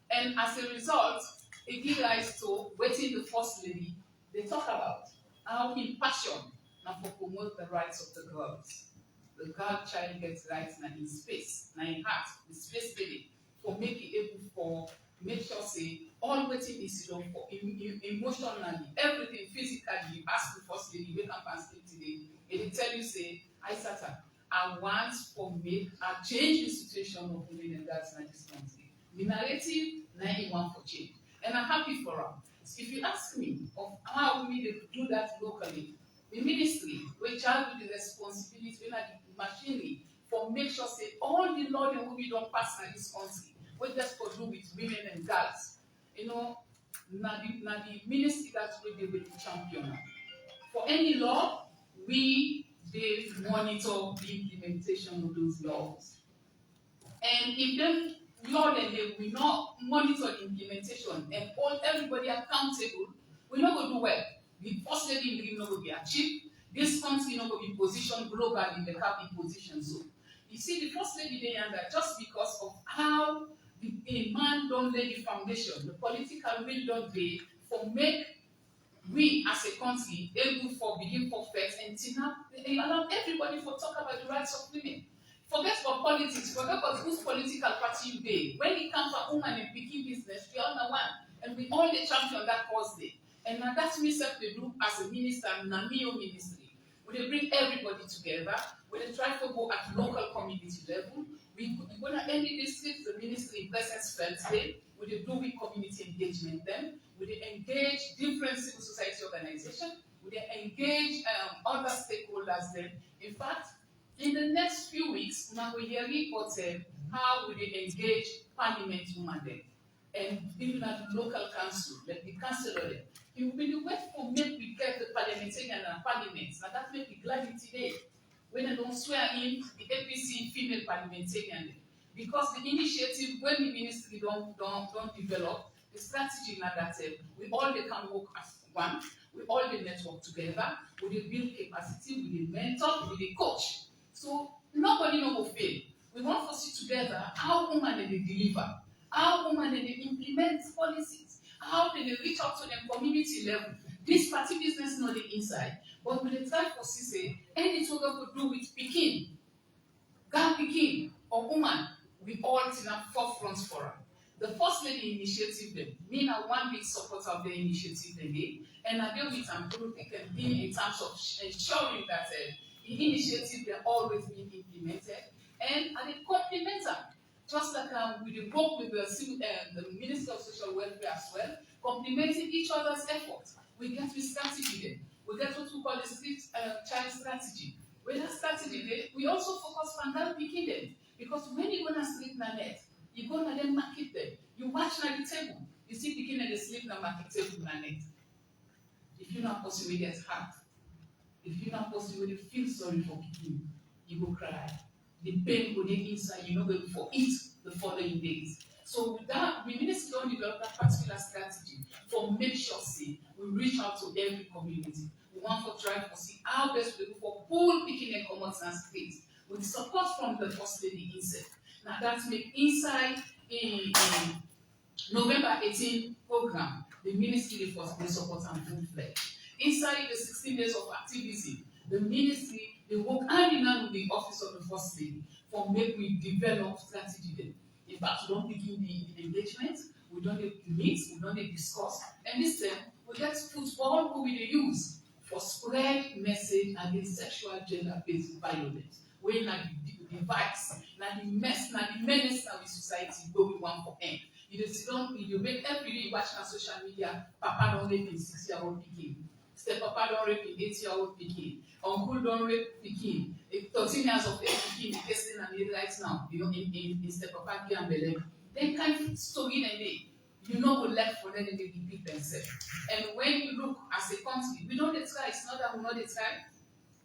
And as a result, it gives rise to waiting the first lady. They talk about how in passion now for promote the rights of the girls. The girl child gets rights now in space, now in heart, the space baby, for making able for make sure say all waiting is done for emotionally, everything physically. You ask the first lady, wake up and sleep today, and they tell you say, I I want for make a change the situation of women and girls in this country. The narrative, 91 for change. And I'm happy for them. If you ask me of how we do that locally, the ministry, we charge with the responsibility, we like the machinery, for make sure say all the law that we don't pass in this country, we just for do with women and girls. You know, now the ministry that's where they will be champion. For any law, they monitor the implementation of those laws. And if them law then they will not monitor the implementation and hold everybody accountable, we're not going to do well. The first lady in the not going to be achieved. This country not going to be positioned globally in the happy position. So you see, the first lady they under just because of how a man don't lay the foundation, the political will don't lay for make we as a country able for begin perfect and now they allow everybody for talk about the rights of women. Forget about politics, forget about whose political party you dey. When it comes to woman and picking business, we all know one, and we all the champion that cause day. And now that's me self they do as a minister, Namio ministry. We they bring everybody together. We they try to go at local community level. We gonna any district, the ministry in presence first day. We they do with community engagement them. We they engage different civil society organizations. We they engage other stakeholders then. In fact, in the next few weeks, we will hear reported how we they engage parliament women then. And even at the local council, like the councillor then. It will be the way for make we get the parliamentarian and parliaments. And that make me glad today when I don't swear in the APC female parliamentarian. Because the initiative, when the ministry don't develop, the strategy now that we all they can work as one, we all they network together, we they build capacity, we they mentor, we they coach. So nobody no will fail. We want to see together how women they deliver, how women they implement policies, how they reach out to the community level. This party business not the inside, but we try to see say anything we could do with Pekin, girl Pekin or woman, we all in a forefront for her. The first lady initiative them, me now one big supporter of the initiative again, and I deal with them through thick and thin in terms of ensuring that the initiative they're always being implemented, and I did compliment them. Just like we did work with the Minister of Social Welfare as well, complementing each other's efforts. We get with strategy then. We get what we call the street child strategy. With that strategy then, we also focus on that picking them. Because when you go to sleep na net, you go to the market there, you watch na the table, you see picking at the sleep na market table na net. If you're not possible, you get hurt. If you're not possible, you feel sorry for picking, you go cry. The pain will be inside, you know, for it the following days. So with that, we minister don't develop that particular strategy for make sure say we reach out to every community. We want to try to see how best we do for pull picking and commons and states with support from the first lady herself. Now that's make inside a November 18 program, the ministry for the support and full fledged. Inside the 16 days of activism, the ministry they work hand in hand with the office of the first lady for make we develop strategy then. In fact, we don't begin the engagement, we don't meet, we don't discuss, and this time we get football who we use for spread message against sexual gender-based violence. Where na the device, na the mess, na the menace now in society where we want for end. You make every day you watch on social media, Papa don't rape in 6-year-old Pekin. Step Papa don't rape in 8-year-old Pekin. Uncle don't rape Pekin. 13 years of age Pekin testing and it right now, you know, in Step Papa and Belém. Then kind of story in a day. You know we left for them to repeat themselves. And when you look as a country, we know the try, it's not that we know the try,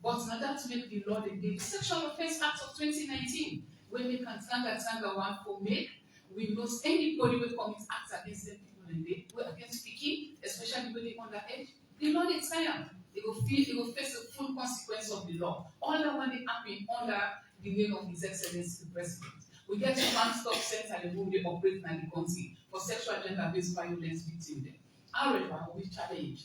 but in order to make the law the Sexual Offense Act of 2019, when we can tanga one for make, we know anybody will commit acts against them people in the way against speaking, especially when they underage, they know the triumph. They will face the full consequence of the law. All that one they happen under the name of His Excellency the President. We get a one-stop center the room they operate in the country for sexual gender-based violence victims. However, we challenge.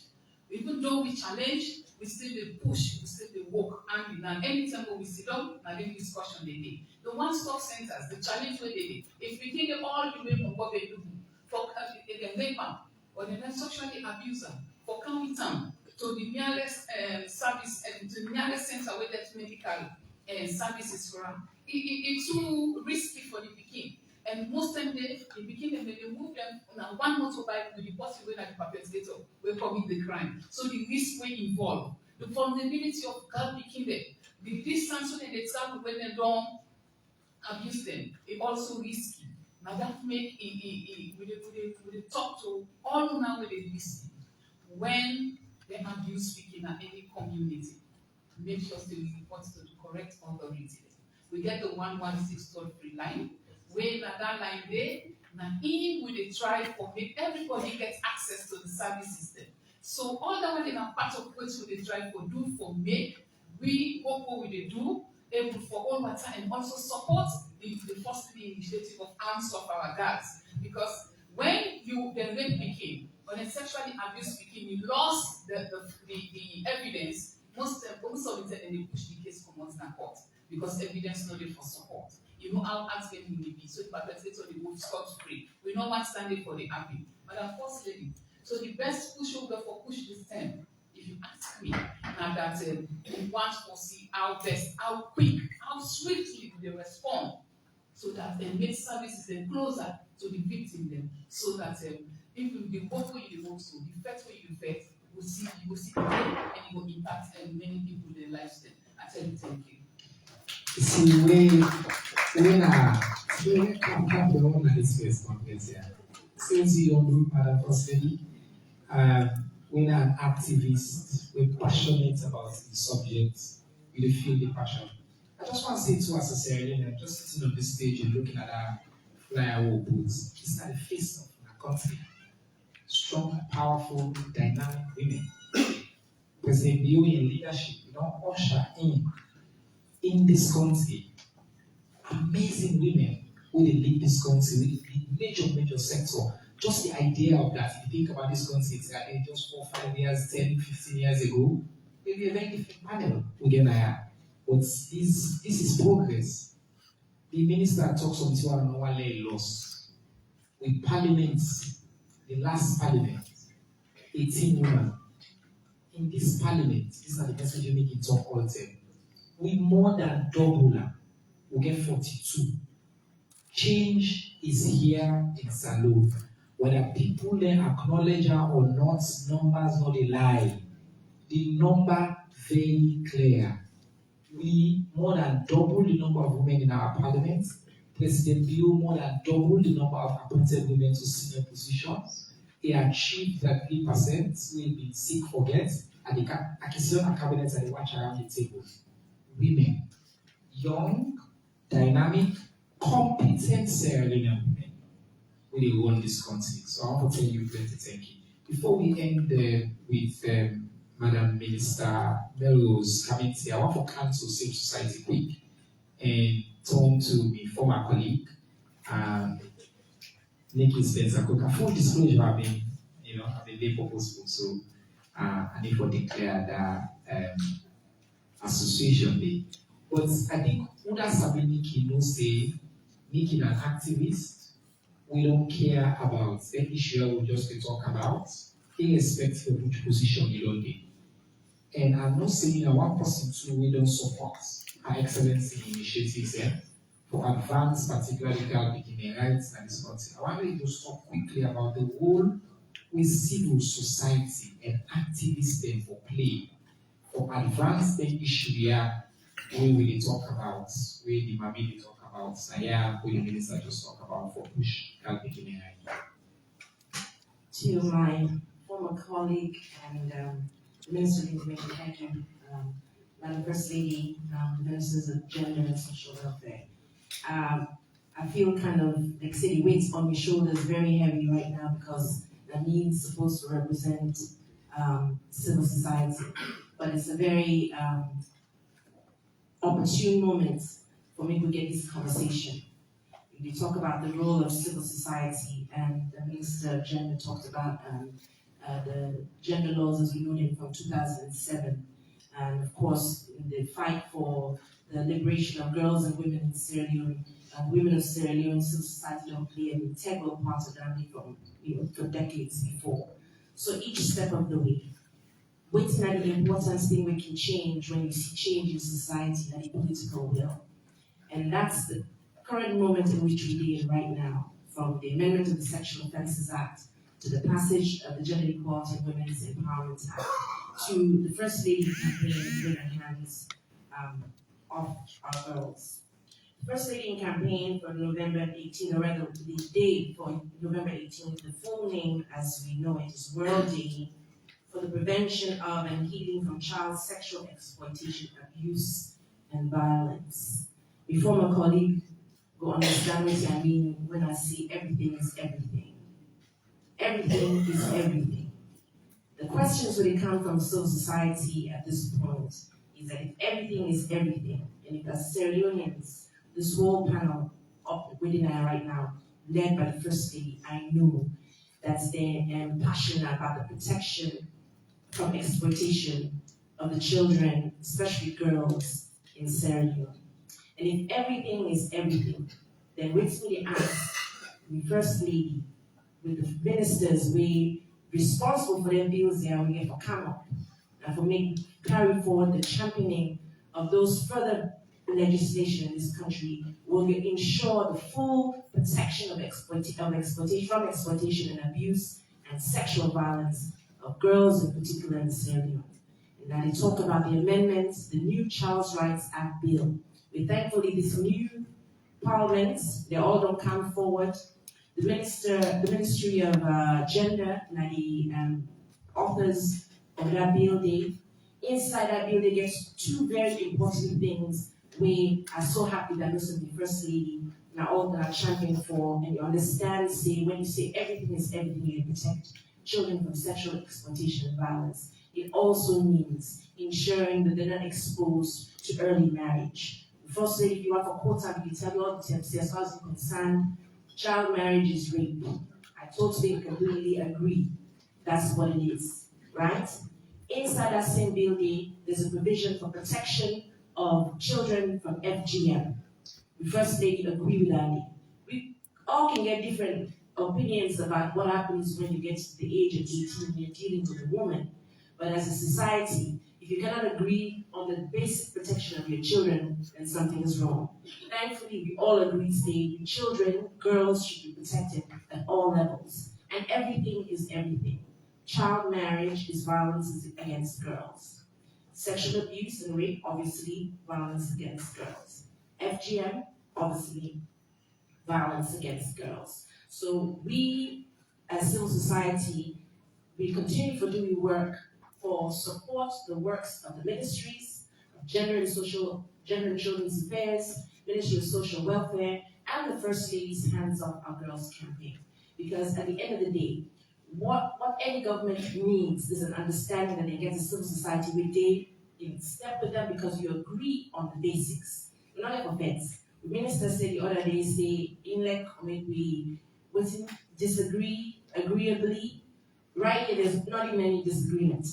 Even though we challenge, we still they push, we still they work hand in hand. Anytime we sit down, now then discussion they do. The one-stop centers, the challenge where they do. If we take all the way from what they do, for the rape or the sexually abuser, for county town to the nearest service, to the nearest center where that's medical, services for them. It's too risky for the pikin. And most time they begin and they move them on one motorbike with the person when the perpetrator will commit the crime. So the risk will involve the vulnerability of girl picking them, the distance when they travel when they don't abuse them, it also risky. Now that make we talk to all now with the listen when they abuse speaking at any community. Make sure they report to the correct authority. We get the 116 toll-free line. Where that line there, now in we try for make everybody get access to the service system. So all that one in a part of what we try for do for make, we what we do able for all matter and also support the first initiative of arms of our guards. Because when you the rape became, when a sexually abused became, you lost the evidence. Most of the time they push the case from court because evidence not there for support. You know how asking will be, so the perpetrator they move scot free. We know what's standing for the happy. Madam First Lady, so the best push over for push this term, if you ask me, now that we want to see how best, how quick, how swiftly they respond, so that they make services closer to the victim then, so that if the hope you hope so, the fact where you fact, you will see the pain and it will impact many people their lives then. I tell you thank you.
See, when I come to one of these first conference here, since you don't do Madam First Lady, when an activist, we're passionate about the subject, we feel the passion. I just want to say to us as a Sierra just sitting on this stage and looking at our flyer boots, it's not the face of our country. Strong, powerful, dynamic women. President Bio in leadership, you know, usher in this country, amazing women who lead this country, major sector. Just the idea of that, if you think about this country, it's like just 4, 5 years, 10, 15 years ago, maybe a very different panel again. But this is progress. The minister talks on Tiwa loss. With parliament, the last parliament, 18 women. In this parliament, these are the message you make in talk all the time. We more than double them. We get 42. Change is here in Salou. Whether people then acknowledge her or not, numbers not a lie. The number very clear. We more than double the number of women in our parliament. President Bio more than double the number of appointed women to senior positions. He achieved that 3%. We've been sick forget. And the acquisition cabinets and they watch around the table. Women, young, dynamic, competent Sierra Leonean women who they run this country. So I want to tell you plenty thank you. Before we end with Madam Minister Melrose Hamilton, I want to cancel Safe Society quick and turn to my former colleague, Nikki Spencer-Cook. Full disclosure, I've been very purposeful, so I need to declare that association day. But I think Uda Sabi Nikki knows say Nikki an activist. We don't care about the issue we just talk about, irrespective of which position you don't take. And I'm not saying one person too we don't support our excellency initiatives for advance, particularly girl beginning rights and this country. I want you to talk quickly about the role with civil society and activists then for play for advance the issue here we will talk about, where the Mami talk about, Saya, who the minister just talk about for push girl beginning rights.
To my former colleague and the Minister of Information, thank you, Madam First Lady, the Ministers of Gender and Social Welfare. I feel kind of like city weights on my shoulders very heavy right now because Nadine's supposed to represent civil society, but it's a very opportune moment for me to get this conversation. We talk about the role of civil society, and the Minister of Gender talked about the gender laws as we know them from 2007, and of course in the fight for the liberation of girls and women in Sierra Leone. Women of Sierra Leone, civil society don't play an integral part of that from for decades before. So each step of the way, waiting at the important thing we can change when you see change in society and the political will. And that's the current moment in which we live right now, from the amendment of the Sexual Offences Act to the passage of the Gender Equality and Women's Empowerment Act to the First Lady campaign, Bring Our Hands Off Our Girls. The First Lady campaign for November 18, or rather the day for November 18, the full name as we know it is World Day for the Prevention of and Healing from Child Sexual Exploitation, Abuse, and Violence. Before my colleague go understand what I mean when I say everything is everything. Everything is everything. The questions when they come from civil society at this point is that if everything is everything, and if as Sierra Leoneans, this whole panel up within I right now, led by the First Lady, I know that they're passionate about the protection from exploitation of the children, especially girls in Sierra Leone. And if everything is everything, then with me the ask the First Lady, with the ministers, we responsible for their bills there, we get for come up and for carry forward the championing of those further legislation in this country will ensure the full protection of exploitation and abuse and sexual violence of girls in particular in Sierra Leone. And now they talk about the amendments, the new Child Rights Act bill. We thankfully this new parliament, they all don't come forward. The Ministry of Gender, and the authors of that bill, inside that bill, they get two very important things. We are so happy that most of the First Lady and all that are championing for, and you understand, when you say everything is everything, you protect children from sexual exploitation and violence. It also means ensuring that they're not exposed to early marriage. First Lady, if you have a quota, you tell me all the tips, as far as I'm concerned, child marriage is rape. I totally and completely agree. That's what it is, right? Inside that same building, there's a provision for protection of children from FGM. We First Lady agree with that. We all can get different opinions about what happens when you get to the age of 18 and you're dealing with a woman. But as a society, if you cannot agree on the basic protection of your children, then something is wrong. Thankfully, we all agree today, children, girls should be protected at all levels. And everything is everything. Child marriage is violence against girls. Sexual abuse and rape, obviously, violence against girls. FGM, obviously, violence against girls. So we, as civil society, we continue for doing work for support the works of the ministries of Gender and Children's Affairs, Ministry of Social Welfare, and the First Lady's Hands Off Our Girls campaign. Because at the end of the day, what any government needs is an understanding that they get a civil society where they in step with them because you agree on the basics. We're not like offense. The minister said the other day, say, we disagree agreeably. Right here, there's not even any disagreement.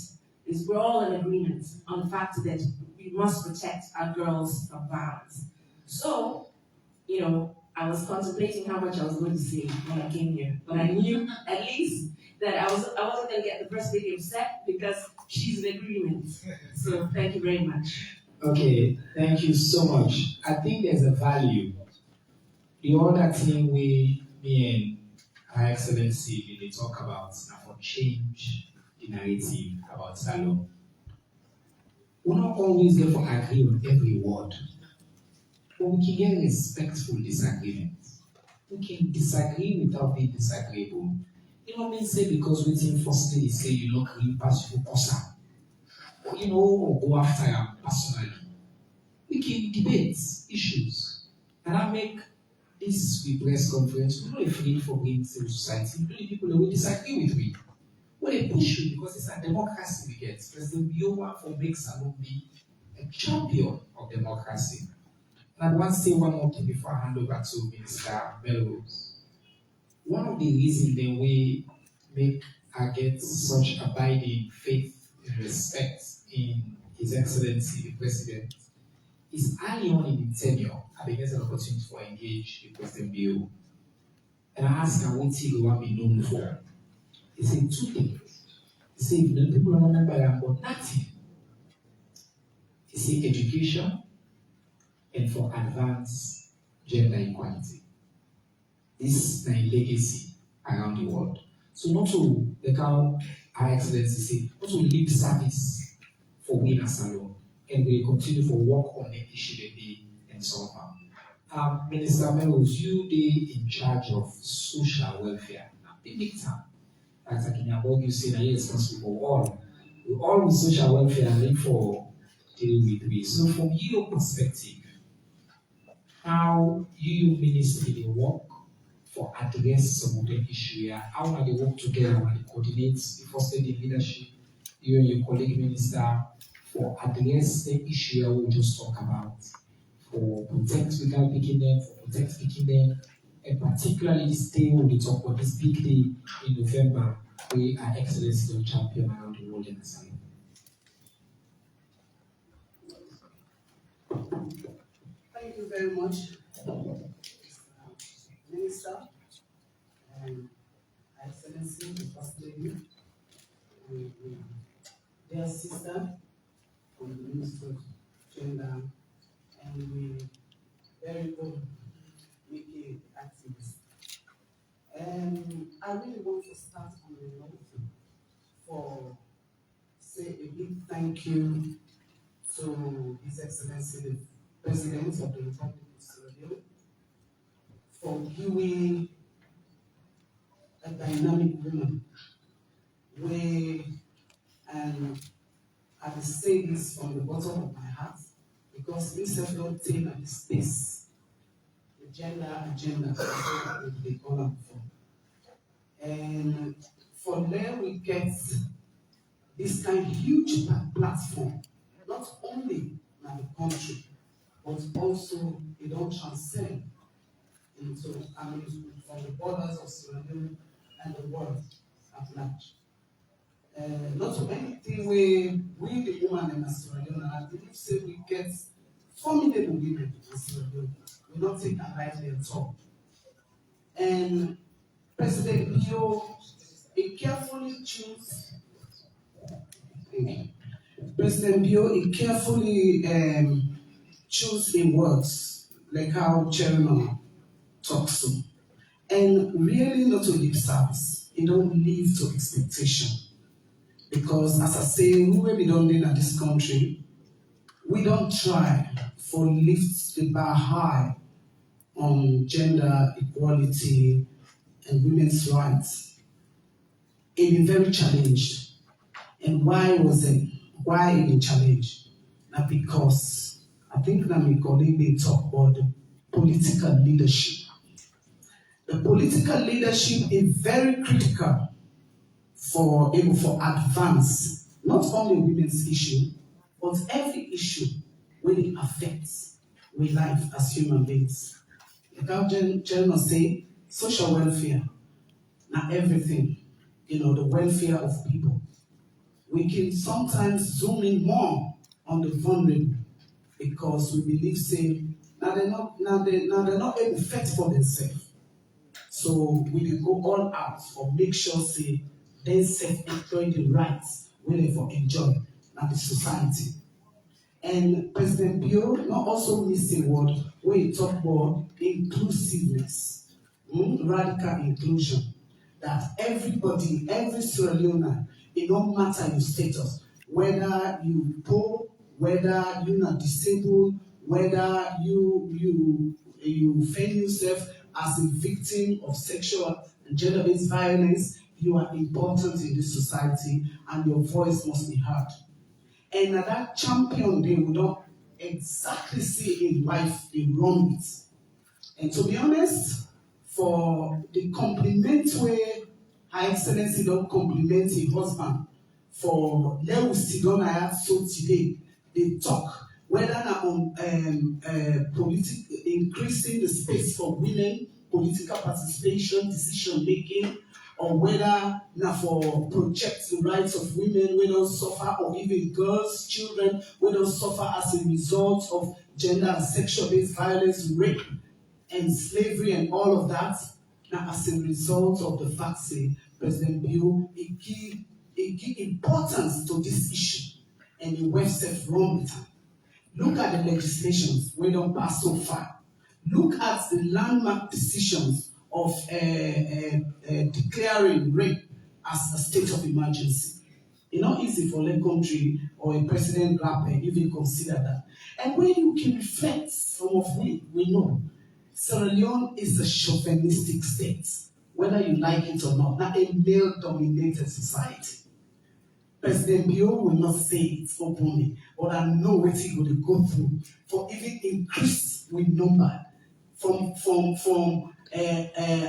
We're all in agreement on the fact that we must protect our girls from violence. So, I was contemplating how much I was going to say when I came here, but I knew at least that I wasn't going to get the First Lady upset because she's in agreement. So thank you very much.
Okay, thank you so much. I think there's a value. The other thing me and Her Excellency they talk about now for change the narrative about Salon. We're not always going to agree on every word, but we can get respectful disagreements. We can disagree without being disagreeable. You know what I mean? Say because we think First Lady say you don't agree pass you person. Or go after her personally. We can debate issues. And I make this press conference, we're not afraid for being civil society, including people that will disagree with me. Well, they push you because it's a democracy we get. President Bioma for make Salon be a champion of democracy. And I want to say one more thing before I hand over to Minister Melrose. One of the reasons that we make her get such abiding faith and respect in His Excellency the President is early on in the tenure, I began an opportunity to engage with President Bill. And I asked her what he want to be known for. He said two things. He See, the people don't remember about nothing. You see, education and for advanced gender equality. This is my legacy around the world. So not to the how Her Excellency say, not to lip service for winners alone, and we continue for work on the issue and so on. Minister Melrose, you be in charge of social welfare. Big time. As you say that you're responsible for all. We all with social welfare and look for deal with we. So from your perspective, how you ministry work for address some of the issue here? How are they work together and they coordinate the first lady leadership, you and your colleague minister, for address the issue we just talk about, for protect without picking them, for protect picking them, and particularly this day when we talk about this big day in November, we are Excellency champion around the world in the salon.
Thank you very much, Minister, and Excellency, the First Lady, and dear sister from the Ministry of Gender, and the very own Mickey activist. And I really want to start on the note for say a big thank you to His Excellency the President of the Republic of Sierra Leone for giving a dynamic woman way, and I will say this from the bottom of my heart because we self don't take at this space the gender agenda that they call them for. And for them we get this kind of huge platform, not only in the country, but also it don't transcend into, from the borders of Sierra Leone and the world at large. Not to anything where we the women in Sierra Leone, and I believe say we get formidable women in Sierra Leone. We don't take that lightly at all. And President Bio, he carefully chose. President Bio, he carefully choose in words, like how Chairman talks to. And really not to lip service. He don't live to expectation. Because as I say, we will be done in this country, we don't try for lift the bar high on gender equality and women's rights. It been very challenged. And why was it? Why it been challenged? Now because I think that my colleague may talk about the political leadership. The political leadership is very critical for advance, not only women's issue, but every issue when it affects we life as human beings. Like our general say, social welfare, not everything, the welfare of people. We can sometimes zoom in more on the vulnerable because we believe, say, now they're not able to fight for themselves. So we will go all out or make sure, say, they self-enjoy the rights we for enjoy in the society. And President Bio not also missing word when he talk about inclusiveness, radical inclusion. That everybody, every Sierra Leonean, it don't matter your status, whether you poor, whether you're not disabled, whether you find yourself as a victim of sexual and gender-based violence, you are important in this society and your voice must be heard. And that champion, they would not exactly see in life in wrong it. And to be honest, for the compliment where Her Excellency don't compliment his husband, for Leo Sidon I have so today, they talk whether on increasing the space for women, political participation, decision making, or whether now for protect the rights of women we don't suffer, or even girls, children we don't suffer as a result of gender and sexual-based violence, rape, and slavery, and all of that. Now, as a result of the fact, say President Bio, he give give importance to this issue, and the website run with am. Look at the legislations we don't pass so far. Look at the landmark decisions of declaring rape as a state of emergency. It's not easy for a country or a president grab even consider that. And when you can reflect, some of we know, Sierra Leone is a chauvinistic state, whether you like it or not, not a male-dominated society. President Bio will not say it openly, but I know what he will go through for even increase with number from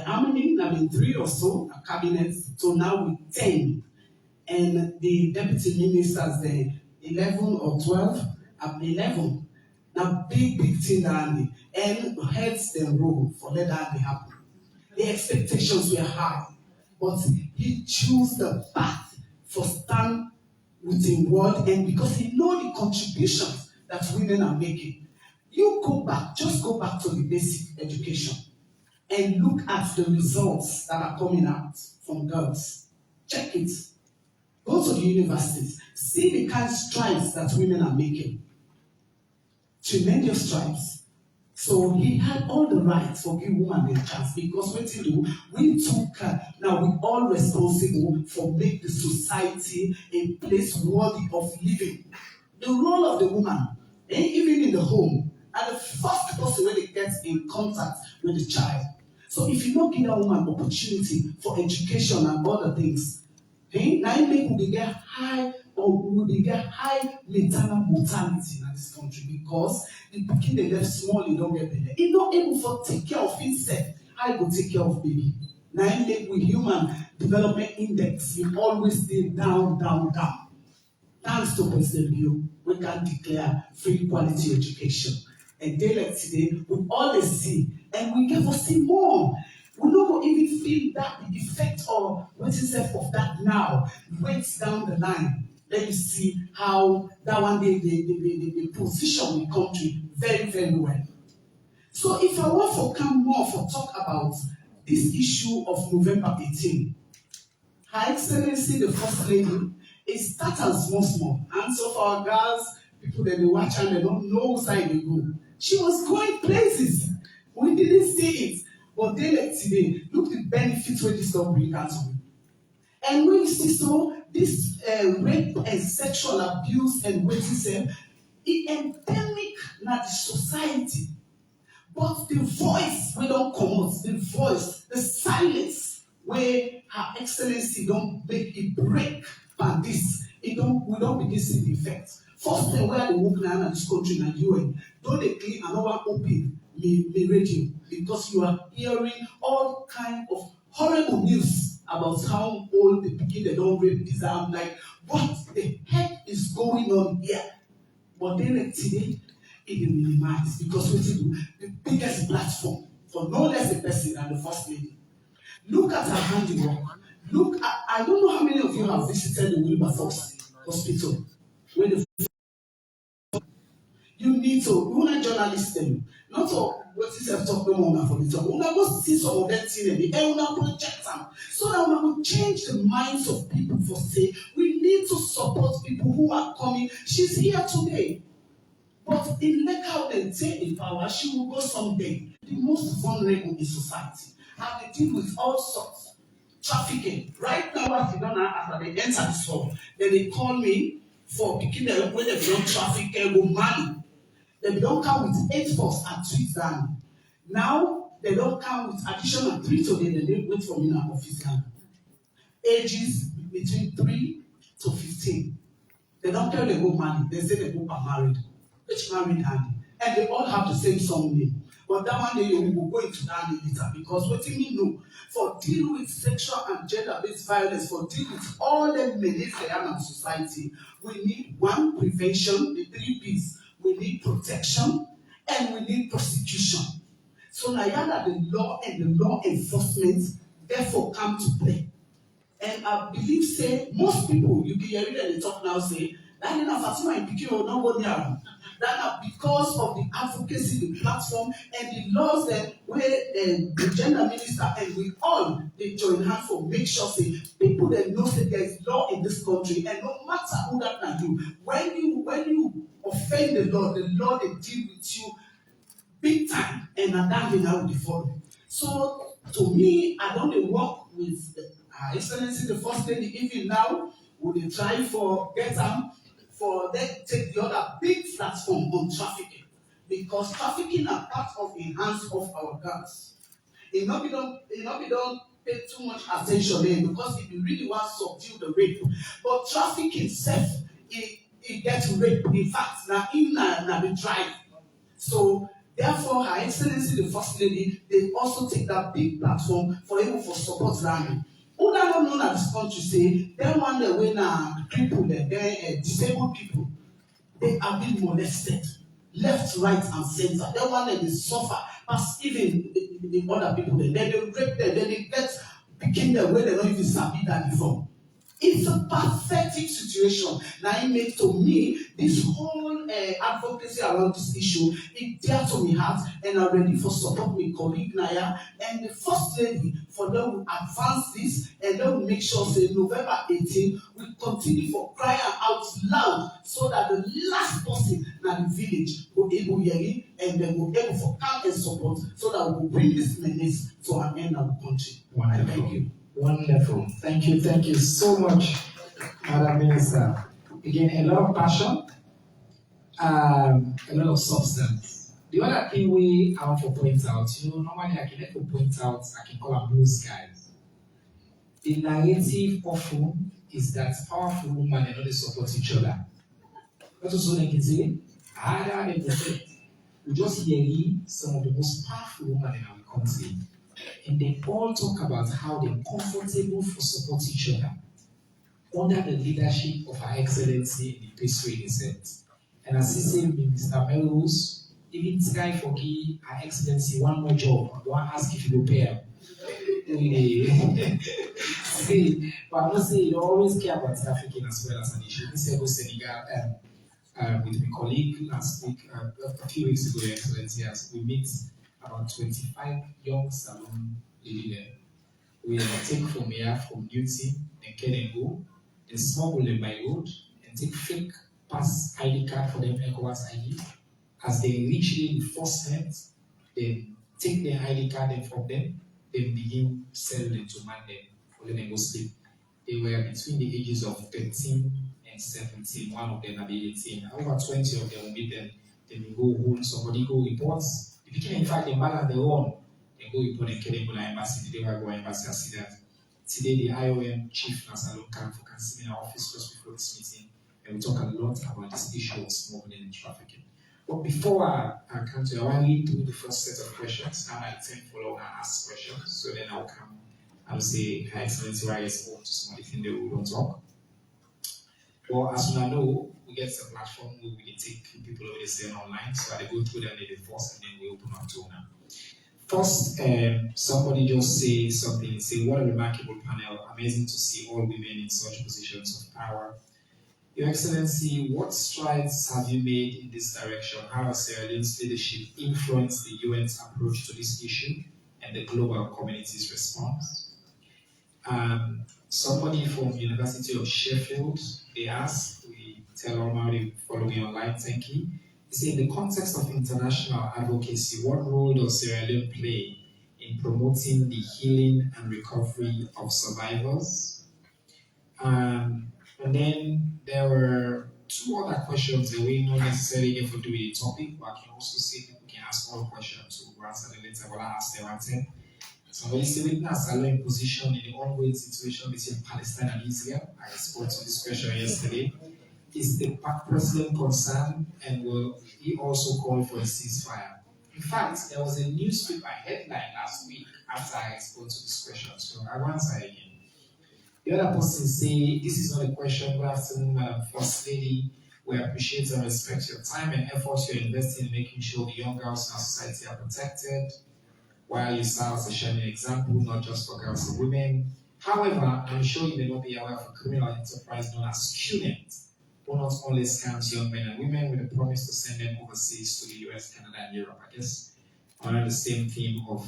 how many? 3 or so cabinets to now with 10, and the deputy ministers 11 or 12, 11. Now big thing and heads the role for let that happen. The expectations were high, but he chose the path for stand with the word, and because he know the contributions that women are making. You just go back to the basic education and look at the results that are coming out from girls. Check it. Go to the universities. See the kind of strides that women are making. Tremendous strides. So he had all the rights for give women a chance, because what he do, we took now we all responsible for make the society a place worthy of living. The role of the woman, even in the home, are the first person when they get in contact with the child. So if you don't give a woman opportunity for education and other things, now it make we get high maternal mortality in this country, because the pikin they left small, they don't get belle. He not able to take care of himself. How he go take care of baby? Now it make with human development index, we always stay down. Thanks to President Bio, we can declare free quality education. And day like today, we always see, and we get to see more. We don't even feel that the effect of what is said of that now. Wait down the line. Let you see how that one day the position the country very, very well. So if I want to come more for talk about this issue of November 18, Her Excellency the First Lady, it starts as small. And so for our girls, people that they watch and they don't know side they go. She was going places. We didn't see it. But then like today, look the benefits where this stuff bring out to me. And when you see so, this rape and sexual abuse and what you say, it endemic na the society. But the voice we don't come out, the voice, the silence where Her Excellency don't make it break by this. We don't begin see the effect. First thing where the work now in this country and UN, don't they clean another open the radio, because you are hearing all kind of horrible news about how old the people they don't rape this. I'm like, what the heck is going on here? But then like today, it is minimized, because what you do, the biggest platform for no less a person than the First Lady. Look at her handiwork. Look at, I don't know how many of you have visited the Wilberforce Hospital. Where the you need to, you're not journalist them, not to what is talk no more for the talk. We're going to see some of that thing and we're going to project them so that we're going to change the minds of people for say we need to support people who are coming. She's here today, but in like how they take the power, she will go someday. The most vulnerable in society, and they deal with all sorts trafficking. Right now, as you don't know, after they enter this hall, then they call me for picking them when they don't traffic go money. They don't come with 8 force and 2 down. Now they don't come with additional 3 today. They wait for me in our office now. Ages between 3 to 15. They don't tell they go married. They say they both are married. Which married handy. And they all have the same song name. But that one day we will go into that later, because what you mean no, for deal with sexual and gender-based violence, for deal with all the menace they have in society, we need 1, prevention, the 3 P's. We need protection and we need prosecution. So now that the law and the law enforcement therefore come to play. And I believe say most people, you can hear it and they talk now say That na Fatima in Pikin will not go there. That because of the advocacy, the platform, and the laws that where the gender minister and we all they join hands for make sure say people that know that there is law in this country, and no matter who that can do, when you offend the law they deal with you big time, and that will now be followed. So to me, I don't work with Her Excellency the First Lady even now. We dey try for get am for them take the other big platform on trafficking, because trafficking are part of the hands of our girls. It not be done pay too much attention there, because if you really want to subdue the rape, but trafficking self it gets rape. In fact, now in the drive. So therefore, Her Excellency the First Lady, they also take that big platform for able for support landing. Who that not known at this country say them one the way now people disabled people, they are being molested left, right, and center. Them one they suffer, as even the other people then they rape them, then they get picking the way they don't even sabi that before. It's a pathetic situation. Now it makes to me this whole advocacy around this issue. It dear to me heart, and I'm ready for support my colleague Naya and the First Lady for them to advance this, and then we make sure say November 18 we continue for crying out loud, so that the last person in the village will able to hear it, and then will able for come and support, so that we will bring this menace to an end of the country.
Wonderful.
Thank you.
Wonderful. Thank you so much, Madam Minister. Again, a lot of passion, a lot of substance. The other thing I want to point out, normally I can never point out, I can call them blue skies. The narrative often is that powerful women and others support each other. That's also they can say, harder than perfect. We just hear some of the most powerful women in our country. And they all talk about how they're comfortable for support each other under the leadership of Her Excellency in the peace way they set. And as he said, Minister Melrose, even try for give Her Excellency one more job, one ask if you will pay her. See, but I'm not saying you always care about trafficking as well as an issue. This year was Senegal with my colleague last week, a few weeks ago, Your Excellency, as we meet about 25 young salon ladies there. We take from here, from duty, and 𝐾𝐲𝐬, and smuggle them by road, and take fake pass ID card for them, ECOWAS ID. As they reach the enforcement, they take their ID card from them, then begin selling to man them for them to go sleep. They were between the ages of 13 and 17, one of them at 18. Over 20 of them will meet them, then they go home, somebody go reports. The beginning, in fact, they man their own. They go report and 𝐾𝐲𝐬 embassy, they go embassy, I see that. Today, the IOM chief Nasalon can see me in our office just before this meeting, and we talk a lot about this issue of smuggling and trafficking. But before I come to you, I want to read through the first set of questions, and I tend to follow and ask questions, so then I'll come and say, Her Excellency, why is open to some of the things that we don't talk. Well, as you know, we get a platform where we take people over there online, so I go through them in the first, and then we open up to them. First, somebody just say something, say, what a remarkable panel, amazing to see all women in such positions of power. Your Excellency, what strides have you made in this direction? How has Sierra Leone's leadership influenced the UN's approach to this issue and the global community's response? Somebody from University of Sheffield, they asked, we tell all my they follow me online, thank you. They say, in the context of international advocacy, what role does Sierra Leone play in promoting the healing and recovery of survivors? And then there were two other questions that we not necessarily get for doing a topic, but I can also see people can ask all questions, so we'll answer them later, but I'll ask them one thing. Somebody said, witness a long position in the ongoing situation between Palestine and Israel. I spoke to this question yesterday. Is the president concerned, and will he also call for a ceasefire? In fact, there was a newspaper headline last week after I spoke to this question, so I will answer again. The other person say, this is not a question. Good afternoon, Madam First Lady. We appreciate and respect your time and effort you're investing in making sure the young girls in our society are protected, while you serve as a shining example, not just for girls and women. However, I'm sure you may not be aware of a criminal enterprise known as 𝐞𝐽. who not only scams young men and women with the promise to send them overseas to the US, Canada, and Europe. I guess under the same theme of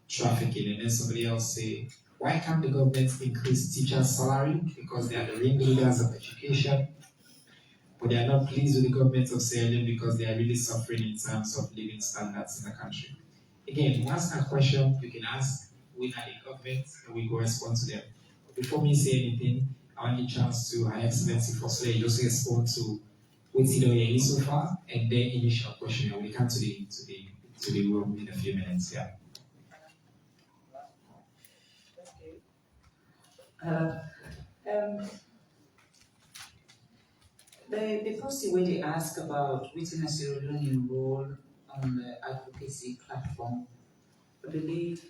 trafficking. And then somebody else say, why can't the government increase teachers' salary? Because they are the ringleaders of education. But they are not pleased with the government of Sierra Leone because they are really suffering in terms of living standards in the country. Again, once that question, you can ask, we are the government, and we go respond to them. But before me say anything, I want the chance to Her Excellency firstly just respond to what 𝐸 so far, and then initial question. I will come to the room in a few minutes. Yeah.
The first way they ask about within a Sierra Leonean role on the advocacy platform, I believe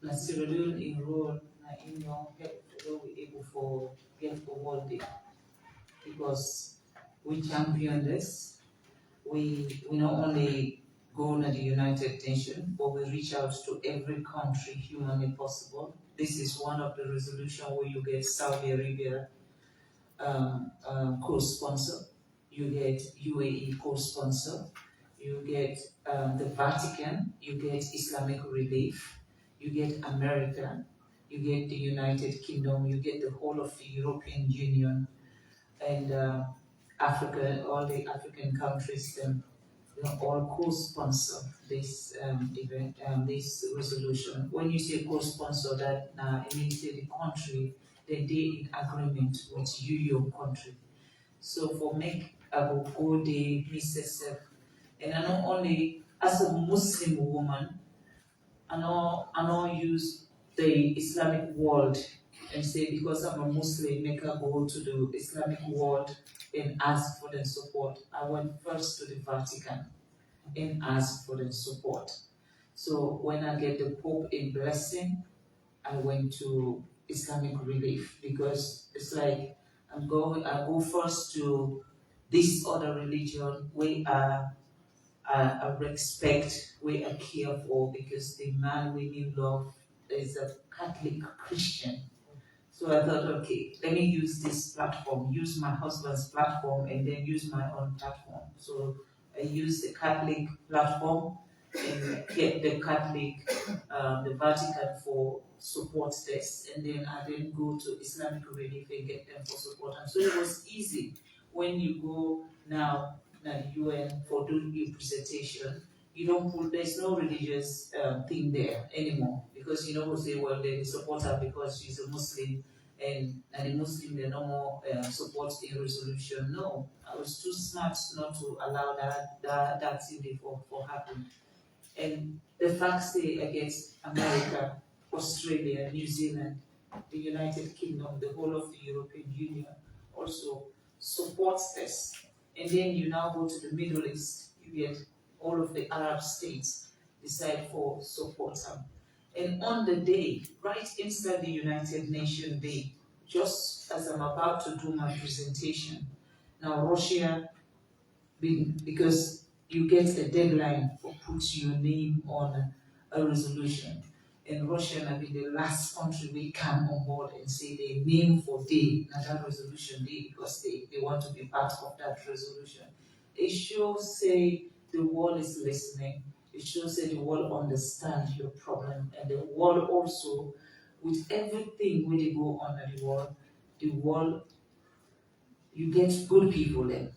the Sierra Leonean role in your head will be able for get the world day because we champion this. We not only go to the United Nations, but we reach out to every country humanly possible. This is one of the resolutions where you get Saudi Arabia co-sponsor, you get UAE co-sponsor, you get the Vatican, you get Islamic Relief, you get America, you get the United Kingdom, you get the whole of the European Union, and Africa, all the African countries, all co-sponsor this event, this resolution. When you say co-sponsor, that it means that the country they in agreement with you, your country. So for make I will go the Mrs. And I not only as a Muslim woman, I not use the Islamic world and say because I'm a Muslim, make her go to the Islamic world and ask for their support. I went first to the Vatican and ask for their support. So when I get the Pope in blessing, I went to Islamic Relief because it's like I go first to this other religion where I respect, where I care for because the man we need love is a Catholic Christian. So I thought, okay, let me use this platform, use my husband's platform, and then use my own platform. So I use the Catholic platform and get the Catholic, the Vatican for support this, and then I then go to Islamic Relief and get them for support. And so it was easy when you go now the UN for doing your presentation. You don't put, there's no religious thing there anymore because you know who say, well, they support her because she's a Muslim and the Muslim they no more support a resolution. No, I was too smart not to allow that thing for happen. And the facts say against America, Australia, New Zealand, the United Kingdom, the whole of the European Union also supports this. And then you now go to the Middle East, you get all of the Arab states decide for support them. And on the day, right inside the United Nations Day, just as I'm about to do my presentation, now Russia, because you get a deadline for put your name on a resolution. And Russia will be the last country we come on board and say they name for day, not that resolution day, because they want to be part of that resolution. It shows say the world is listening. It shows say the world understands your problem, and the world also, with everything when they go on in the world, you get good people there.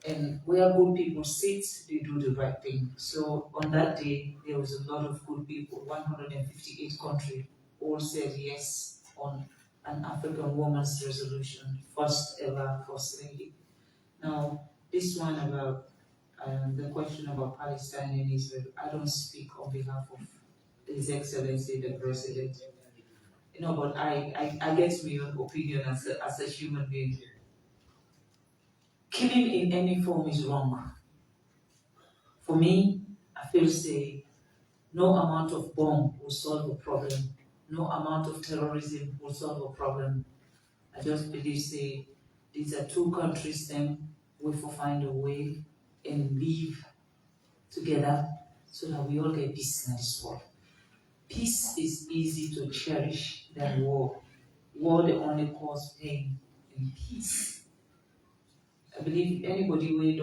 And where good people sit, they do the right thing. So on that day, there was a lot of good people. 158 countries all said yes on an African woman's resolution, first ever First Lady. Now, this one about the question about Palestine and Israel, I don't speak on behalf of His Excellency the President. You know, but I get my own opinion as a human being. Killing in any form is wrong. For me, I feel say no amount of bomb will solve a problem. No amount of terrorism will solve a problem. I just believe say these are two countries then we will find a way and live together so that we all get peace in this world. Peace is easy to cherish than war. War they only cause pain, and peace I believe anybody we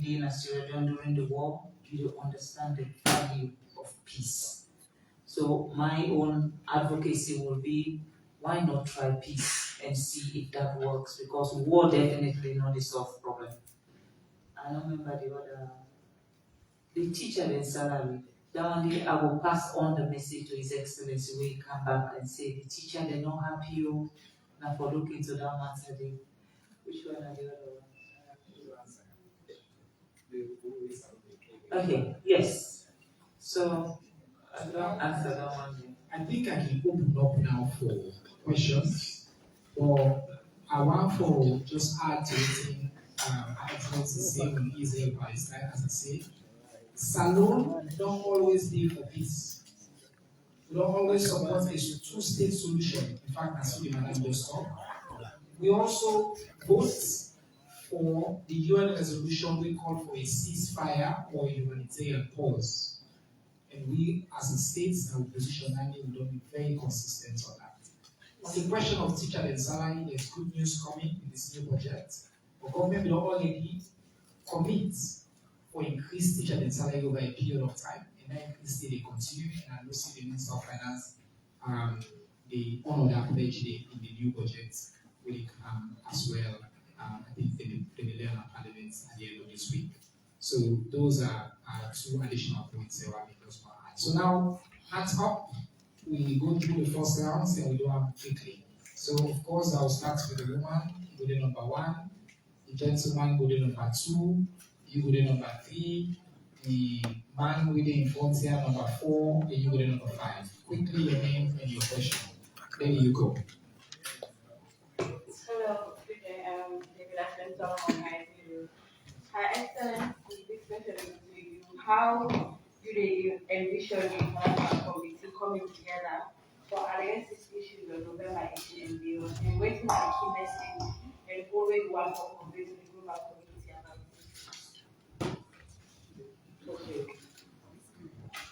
been in a Syria during the war, you understand the value of peace. So my own advocacy will be, why not try peace and see if that works? Because war definitely not the solve problem. I don't remember the teacher in salary. That one day I will pass on the message to His Excellency when he come back and say the teacher they're not happy now for looking to that matter. Which one are the other one? Okay, yes. So I don't answer that one.
I think I can open up now for questions. But I want for just add to it. I want to say on Israel Palestine, as I say, Salon don't always be for peace. We don't always support a two-state solution. In fact, that's what the madam just talked. We also vote for the UN resolution we call for a ceasefire or a humanitarian pause. And we, as a state and opposition, we don't be very consistent on that. On the question of teacher and salary, there's good news coming in this new budget. The government will already commit for increased teacher and salary over a period of time, and that increase they continue, and I will see the Minister of Finance they honor that pledge in the new budget as well. I think they will learn at Parliament at the end of this week. So those are two additional points there. So now, hands up. We go through the first rounds and we do them quickly. So of course, I'll start with the woman, go to number 1, the gentleman go to number 2, you go to number 3, the man with the in front here number 4, and you go to number 5. Quickly your name and your question. There you go.
Hello, David Ashton from 𝐼. Her Excellency, this question is to you. How do they envision the international committee coming together for alliances issues on November 18 and beyond, and waiting for the key message and always one for conveying the global community about this?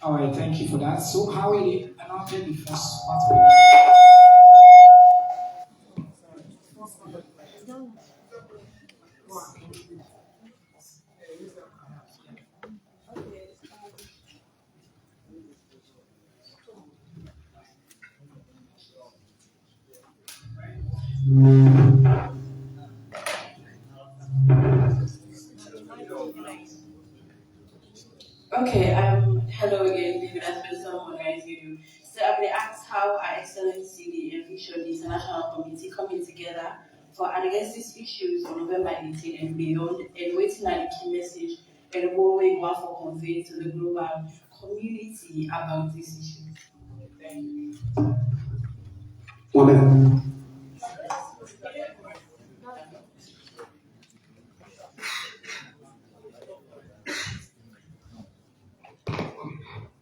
All right, thank you for that. So how will you announce the first part?
Okay, hello again, David Ashton from 𝐼. So I've been asked how Her Excellency the envision the international committee coming together for addressing issues on November 18 and beyond, and waiting at the key message and what we want for convey to the global community about this issue. Thank you.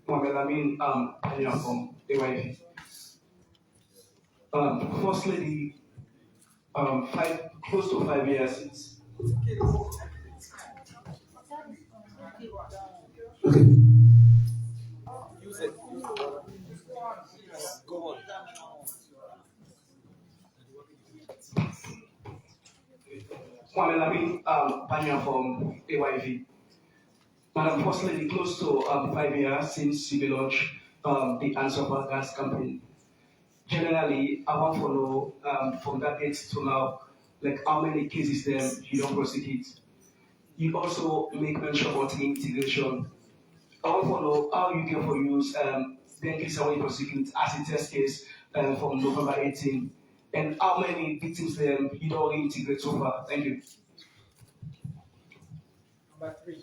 Mohamed Amin, from 𝐸. First lady, close to 5 years since.
Okay.
Use it. Go on.
Mohamed Amin, from 𝐸. Madam First Lady, close to 5 years since you launched the Answer for Gas campaign. Generally, I want to know from that date to now, like how many cases then you don't prosecute. You also make mention about the integration. I want to know how you can for use then case when you prosecute as a test case from November 18, and how many victims then you don't reintegrate so far. Thank you.
Number 3.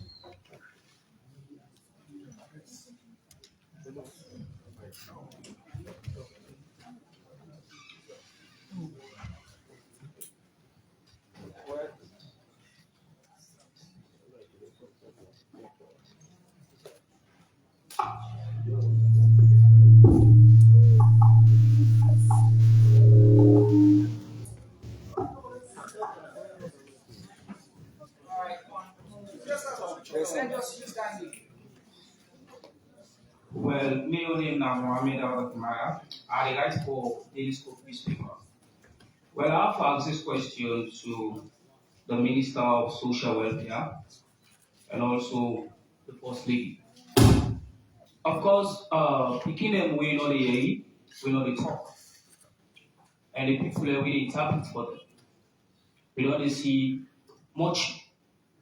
Well, my name is Mohamed Amin. I write for Daily Scope newspaper. Well, I have to ask this question to the Minister of Social Welfare, and also the First Lady. Of course, picking them we know the talk, and the people that we interpret for them. We don't see much,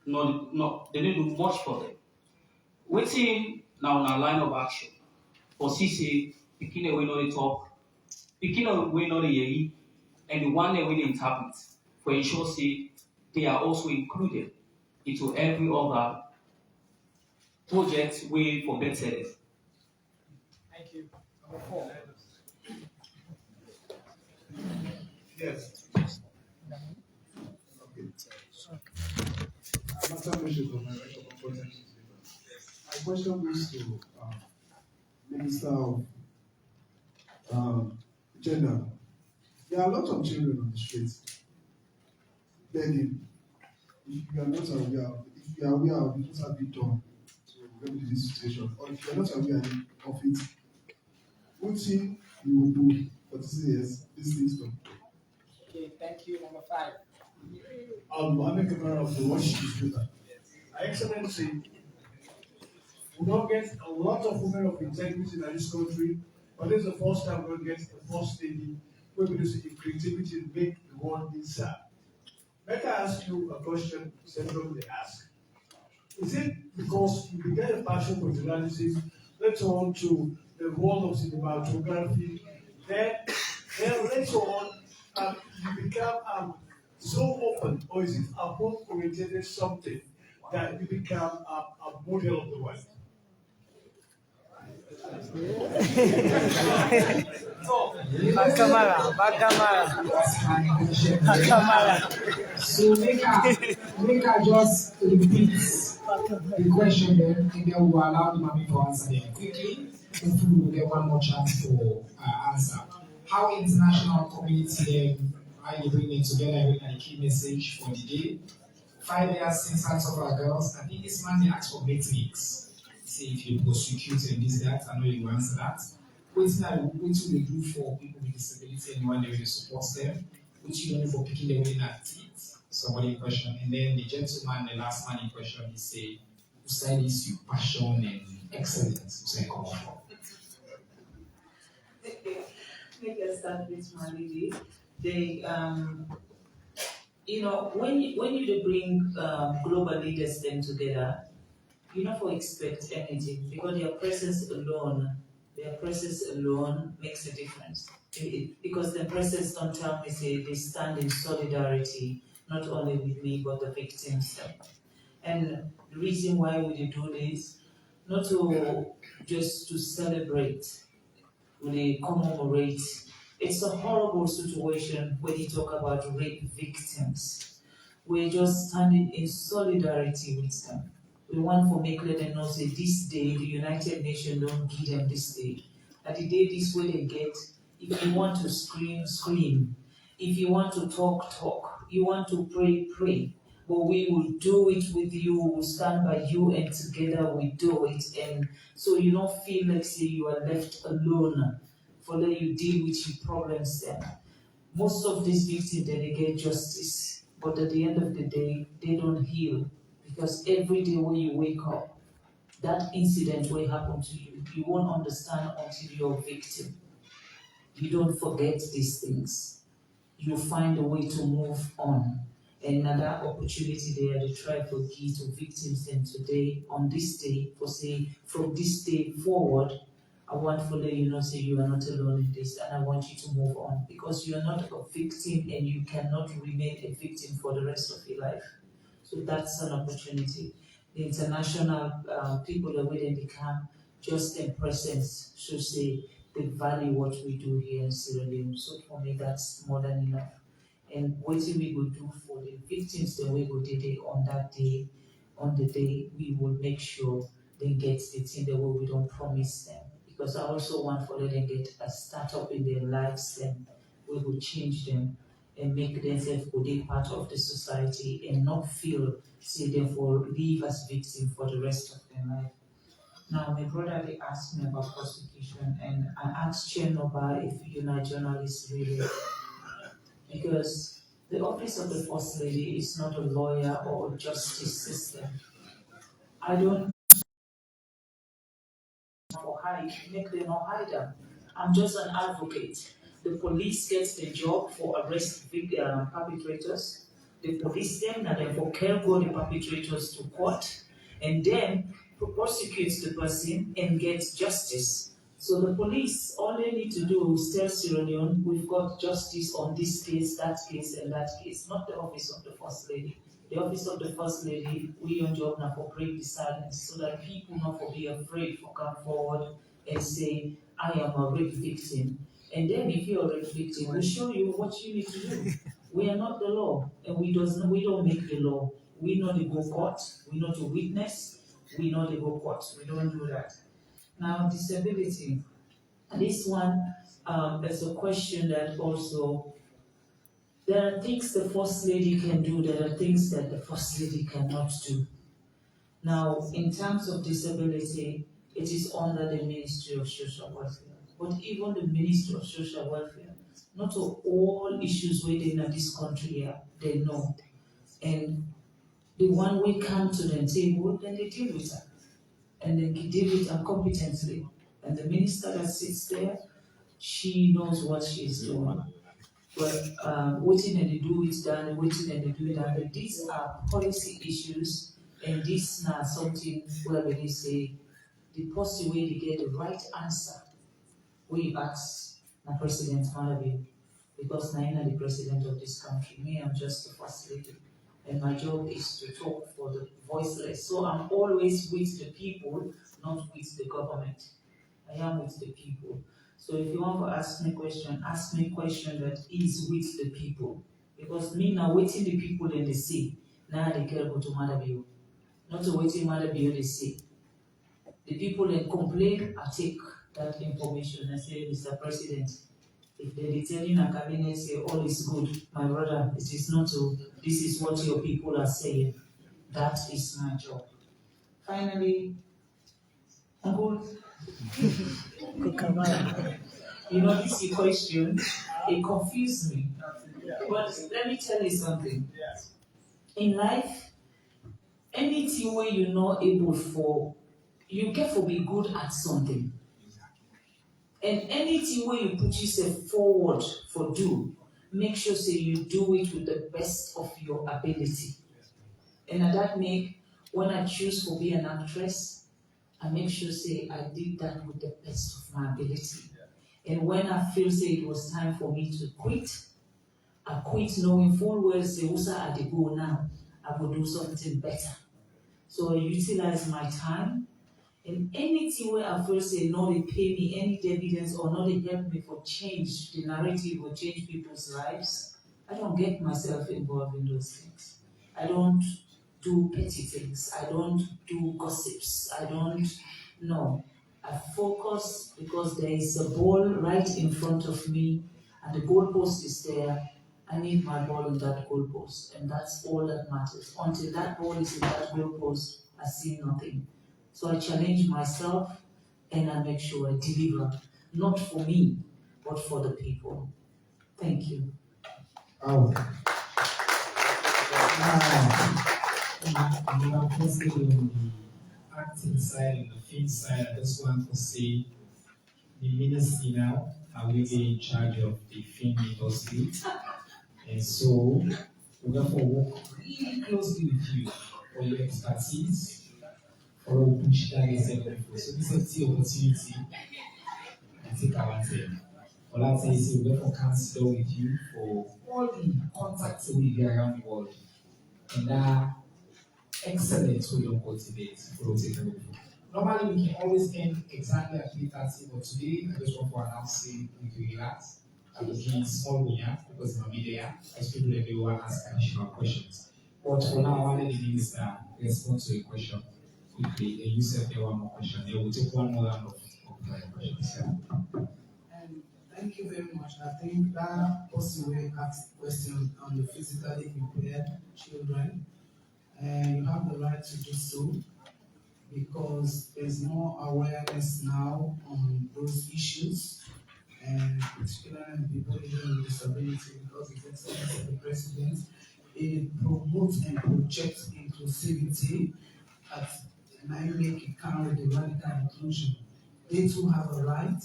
they don't do much for them. Waiting now on a line of action for CC, picking away know the talk, picking away know the and the one that we interpret for ensure say they are also included into every other project way for better.
Thank you. Number 4.
Yes. My question goes to Minister of Gender. There are a lot of children on the streets begging. If you are not aware, if you are aware of what has been done to remedy this situation, or if you are not aware of it, what thing you will do for this years, this thing done?
Okay, thank you. Number 5.
I make a matter of the worship distributor. Excellency, we don't get a lot of women of integrity in this country, but this is the first time we're going to get the first lady who will use creativity to make the world inside. Let me ask you a question several they ask. Is it because you began a passion for journalism, later on to the world of cinematography, then later on you become so open, or is it a home-oriented something that you become a model of the world?
Back camera.
So make her just repeat the question then, and then we'll allow the mommy to answer them quickly. Hopefully we'll get one more chance for answer. How international community are you bringing together with a key message for the day? 5 years since I talk about girls, I think this man they asked for metrics. Say if you prosecute and this, that, I know you will answer that. What do they do for people with disability and when they will support them? What you do for picking the way that teeth? Somebody in question. And then the gentleman, the last man in question, he say, "Kusai is your passion and excellence." Kusai come from.
Maybe I start with my lady. They, when you bring global leaders them together, you not for expect anything because their presence alone makes a difference. Because the presence don't tell me say they stand in solidarity not only with me but the victims. And the reason why we do this, not just to celebrate, we commemorate. It's a horrible situation when you talk about rape victims. We're just standing in solidarity with them. We want to make them know say this day the United Nations don't give them this day. At the day this way they get, if you want to scream, scream. If you want to talk, talk. You want to pray, pray. But we will do it with you, we will stand by you and together we do it. And so you don't feel like say you are left alone for let you deal with your problems then. Most of these victims they get justice, but at the end of the day, they don't heal. Because every day when you wake up, that incident will happen to you. You won't understand until you're a victim. You don't forget these things. You find a way to move on. And another opportunity there to try to give to victims and today, on this day, for say, from this day forward, I want to let you know, say you are not alone in this, and I want you to move on. Because you are not a victim and you cannot remain a victim for the rest of your life. So that's an opportunity. The international people that we then become just in presence should say they value what we do here in Sierra Leone. So for me, that's more than enough. And what we will do for the victims that we will do on that day, on the day, we will make sure they get the thing that we don't promise them. Because I also want for them to get a startup in their lives, then we will change them and make themselves a part of the society and not feel, say, therefore, live as victims for the rest of their life. Now, my brother, they asked me about prosecution, and I asked Chernobyl if you're not journalists really, because The office of the First Lady is not a lawyer or a justice system. I don't for hide, make them or hide them. I'm just an advocate. The police gets the job for arrest perpetrators. They police them and then for carry the perpetrators to court and then prosecutes the person and gets justice. So the police, all they need to do is tell Sierra Leone, we've got justice on this case, and that case, not the office of the First Lady. The office of the First Lady, we on job now for break the silence so that people not for be afraid for come forward and say, I am a rape victim. And then if you're a rape victim, we'll show you what you need to do. We are not the law, and we don't make the law. We know the go court, we know to witness, we know the go court. We don't do that. Now, disability. This one is a question that also, there are things the First Lady can do, there are things that the First Lady cannot do. Now, in terms of disability, it is under the Ministry of Social Welfare. But even the Ministry of Social Welfare, not all issues within this country here, they know. And the one way come to the table, then they deal with it. And then they deal with it competently. And the minister that sits there, she knows what she's doing. But waiting and they do it done, waiting and they do it done. But these are policy issues, and this is not something where they say the policy way to get the right answer. We ask the President Malawi, because I am the president of this country. Me, I'm just the First Lady. And my job is to talk for the voiceless. So I'm always with the people, not with the government. I am with the people. So if you want to ask me a question that is with the people. Because me now waiting the people in the sea, now they care about to Malawi. Not to waiting Malawi they say. The people that complain, I take that information and say, Mr. President, if they tell you in a cabinet say all is good, my brother, it is not so. This is what your people are saying. That is my job. Finally, Uncle, you know this question, it confused me. But let me tell you something. In life, anything where you're not able for, you get to be good at something. And anything where you put yourself forward for do, make sure say you do it with the best of your ability. And that make, when I choose to be an actress, I make sure say I did that with the best of my ability. And when I feel say it was time for me to quit, I quit knowing full well say also I dey go now, I will do something better. So I utilize my time. And anything where I feel say no, they pay me any dividends or no, they help me for change the narrative or change people's lives, I don't get myself involved in those things. I don't do petty things. I don't do gossips. I don't, no. I focus because there is a ball right in front of me and the goalpost is there. I need my ball in that goalpost, and that's all that matters. Until that ball is in that goalpost, I see nothing. So I challenge myself and I make sure I deliver, not for me, but for the people. Thank you.
Oh. Firstly, on the acting side and the film side, I just want to say the ministry now are really in charge of the film industry. And so we therefore work really closely with you for your expertise, for our push that is everything. So this is the opportunity to take advantage. All I'm saying is we therefore consider with you for all the contacts that we get around the world. And that excellent way of cultivate for taking. Normally we can always end exactly at 3:30, but today I just want to announce it with you relax. I will give small winner because I'm media. As people everyone ask additional questions. But for now, I wanted the minister to respond to a question quickly. And you said there one more question. They will take one more round of questions.
Thank you very much. I think that person will ask question on the physically impaired children, and you have the right to do so because there's more awareness now on those issues. and particularly people living with disability, because it's excellence of the president. It promotes and projects inclusivity at 𝐼𝐸 with the radical inclusion. They too have a right.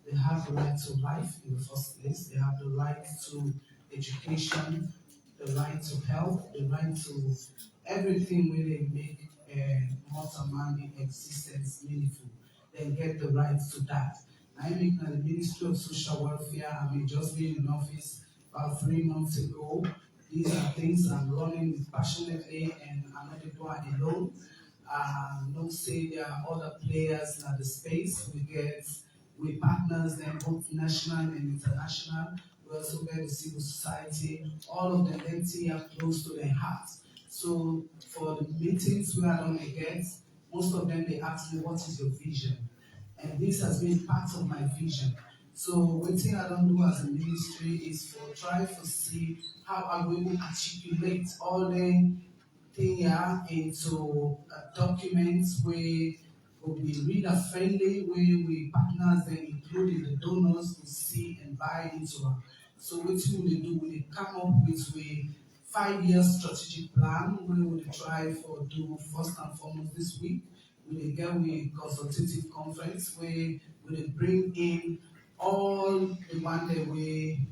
They have the right to life in the first place. They have the right to education, the right to health, the right to everything where they make mortal man existence meaningful. They get the right to that. 𝐼𝐸 the Ministry of Social Welfare, just been in office about 3 months ago. These are things I'm running passionately, and I'm not doing it alone. Don't say there are other players in the space. We partners them both national and international. We also get the civil society. All of them empty are close to their heart. So for the meetings where I don't get, most of them they ask me, what is your vision? And this has been part of my vision. So one thing I don't do as a ministry is for try to see how I will articulate all the thing here into documents where will be reader friendly, where we partners then including the donors to see and buy into it. So what will they do? We come up with a 5-year strategic plan. We will try for do first and foremost this week. We will get a consultative conference where we will bring in all the one that we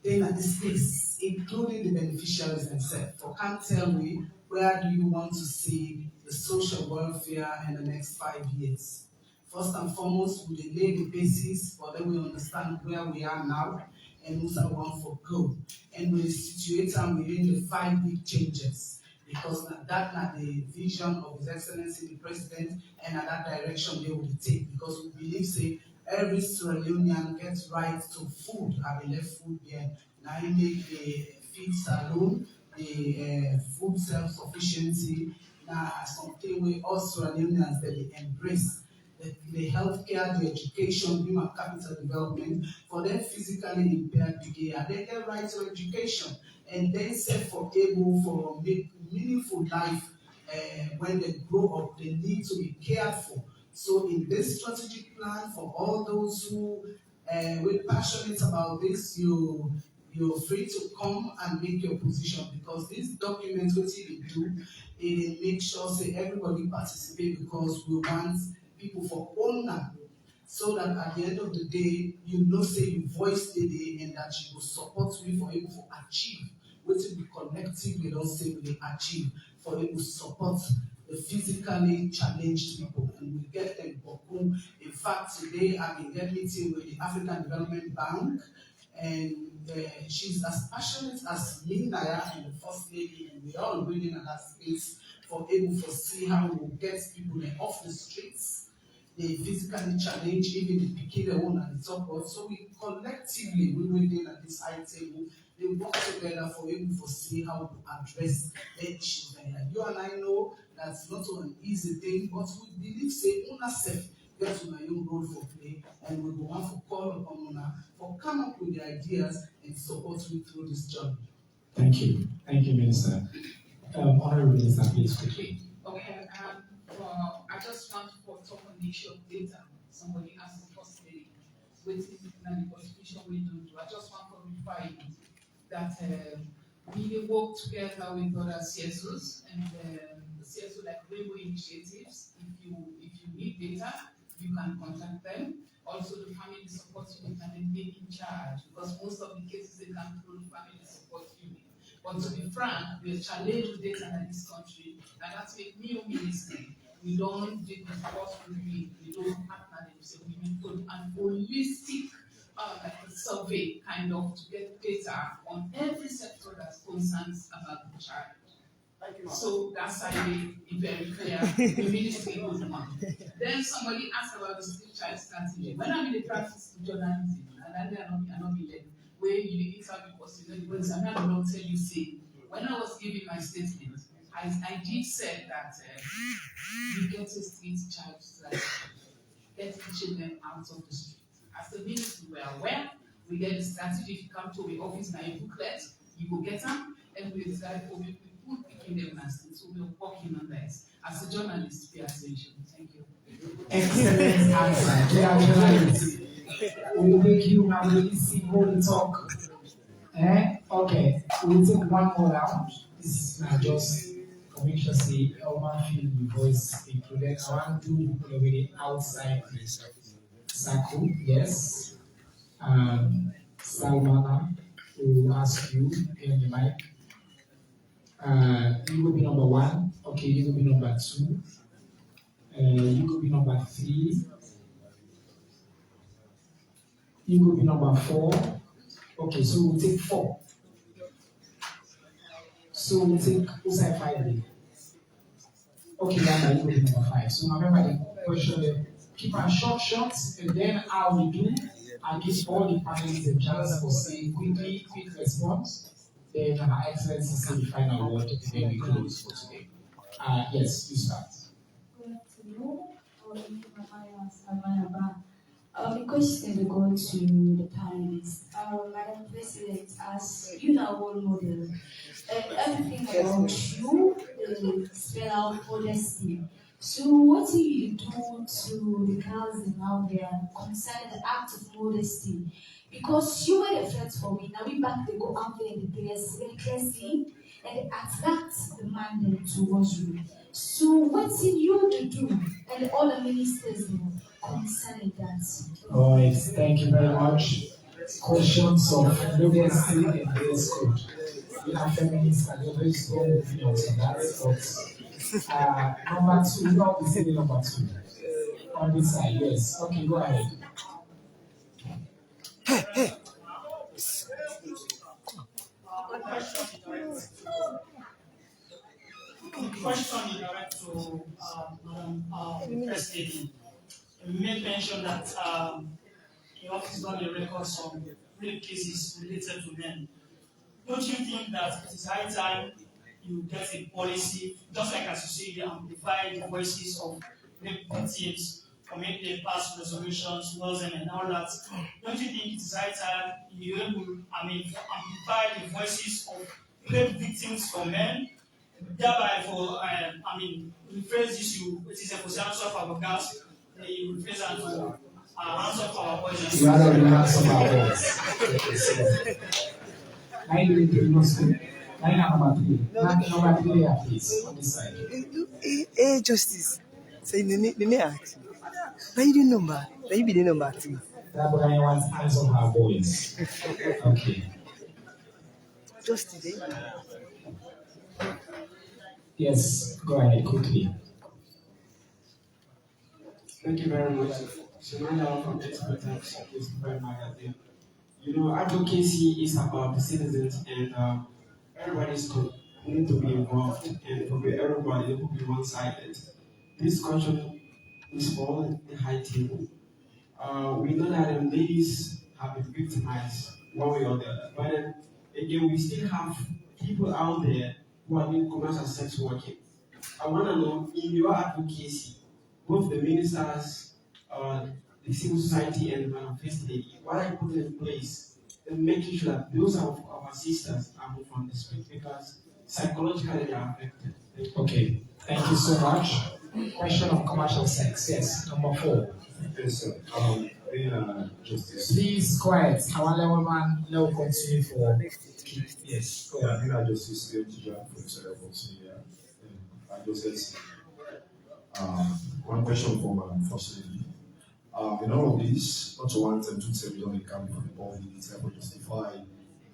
then at this space, including the beneficiaries themselves. For can't tell me where do you want to see the social welfare in the next 5 years. First and foremost, we lay the basis for that we understand where we are now and also want for go. And we situate them within the 5 big changes. Because that's the vision of His Excellency the President, and at that direction they will take. Because we believe, say, every Sierra Leonean gets right to food. I will left food there. Now I make the feed saloon, the food self-sufficiency. Now something we all Sierra Leoneans that they embrace. The healthcare, the education, human capital development for them physically impaired people. They get right to education and then set for able for make meaningful life when they grow up. They need to be cared for. So in this strategic plan, for all those who we're passionate about this, you're free to come and make your position, because this document, what we do, it make sure say everybody participate, because we want people for owner, so that at the end of the day, you know say you voice the day and that you will support me for able to achieve what we collectively don't say we achieve, for able to support the physically challenged people, and we get them. In fact, today I've been getting meeting with the African Development Bank, and she's as passionate as me, Naya, and the First Lady, and we're all waiting at that space for able to see how we will get people off the streets, the physically challenged, even the picky the one and the top of. So we collectively, we waiting at this high table, they work together for able to see how to address the issues. You and I know that's not an easy thing, but we believe say Una self gets on a young role for play, and we will want to call upon Una for come up with the ideas and support me through this journey.
Thank you, Minister. Honorable Minister, please quickly.
Okay, I just want to talk on the issue of data. Somebody asked the First Lady, waiting in the constitution we don't do. I just want to verify that we work together with other CSOs and the CSO like Rainbow Initiatives. If you need data, you can contact them. Also, the family support unit can be in charge, because most of the cases they come through the family support unit. But to be frank, we are challenged with data in this country, and that's make me a minister. We don't do the first review, we don't partner them, so we need an holistic like a survey kind of to get data on every sector that concerns about the child. So that's how we be very clear. The ministry knows one. Then somebody asked about the still child strategy. When I'm in the practice of journalism, and I not be led, where you interview person, because I'm not going to tell you say. When I was giving my statement, I did say that we get a street child strategy, get the children out of the street. As the ministry, we are aware, we get the strategy. If you come to the office by a booklet, you will get them, and we decide, we put picking them last. So we're working on this. As a journalist, pay attention. Thank you.
Excellent answer. We'll make you now really see who to talk. Okay, we'll take one more round. This is not just to make sure say everyone feel the voice included. I want two people already outside the circle. Yes. Salmana will ask you in the mic. You will be number 1. Okay, you will be number 2. You will be number 3. You will be number 4. Okay, so we'll take 4. So we'll take who's at 5 then? Okay, yeah, you will be number 5. So remember the question, keep a short, and then I will do, I give all the panelists a chance for saying quick response. Then Her Excellency say the final word, and then we close for today. Yes, you start.
Good afternoon. The question will go to the panelists. Madam President, as you are role model, everything about you spell out modesty. So what do you do to the girls out there concerning the act of modesty? Because you were the first for me. Now we back they go out there in the place very closely and they attract the man towards you. So what's in you to do and all the ministers concerning that?
All right, thank you very much. Questions of modesty in this code. We have feminists and very strong opinions on that, but number 2, you know, we say number 2 on this side. Yes, okay, go ahead.
The question is direct to Madam First Lady. You made mention that your office done a record some rape cases related to men. Don't you think that it is high time you get a policy, just like as you say, you amplify the voices of rape victims, or make them pass resolutions, laws, and all that? Don't you think it is high time you amplify the voices of rape victims for men? Thereby, for rephrase this, it is a for answer for our gas. You rephrase and to answer for our questions.
You are the answer for our voice. I do it in school. Line number 3. Number 3, please, on this side.
Hey, Justice. Say the name ask. Why you the number? Why you be the number 3?
That boy wants answer for our voice. Okay.
Justice.
Yes, go ahead quickly.
Thank you very much. Samantha from Expert Magazine. You know, advocacy is about the citizens, and everybody's need to be involved, and for everybody it will be one-sided. This question is for the high table. We know that the ladies have been victimized one way or the other, but again, we still have people out there who are doing commercial sex working. I want to know, in your advocacy, both the ministers, the civil society, and the First Lady, what are you putting in place and making sure that those of our sisters are moved from the street, because psychologically they are affected.
Okay, thank you so much. Question of commercial sex, yes, number 4.
Yes, sir. Justice.
Please, quiet. Our level man, no continue for. Yes, go ahead.
I Justice 𝐤 𝐅𝐨𝐫𝐿 I just one question for Madam First Lady. In all of this, not to one time, 2 times, we don't come from the body, it's able to justify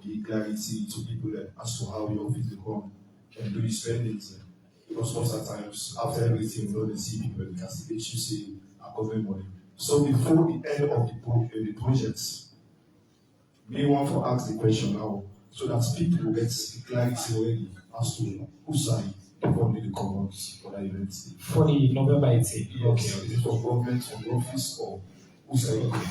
the clarity to people as to how your office become can do the spendings. Because most of the times, after everything, we don't see people in castigate you say, are government money. So before the end of the projects, we want to ask the question now, so that people will get the clarity already as to whose side the funding the commons for that event.
For the November 18th.
Yes. Okay. Is it for government, for the office, or whose side of it?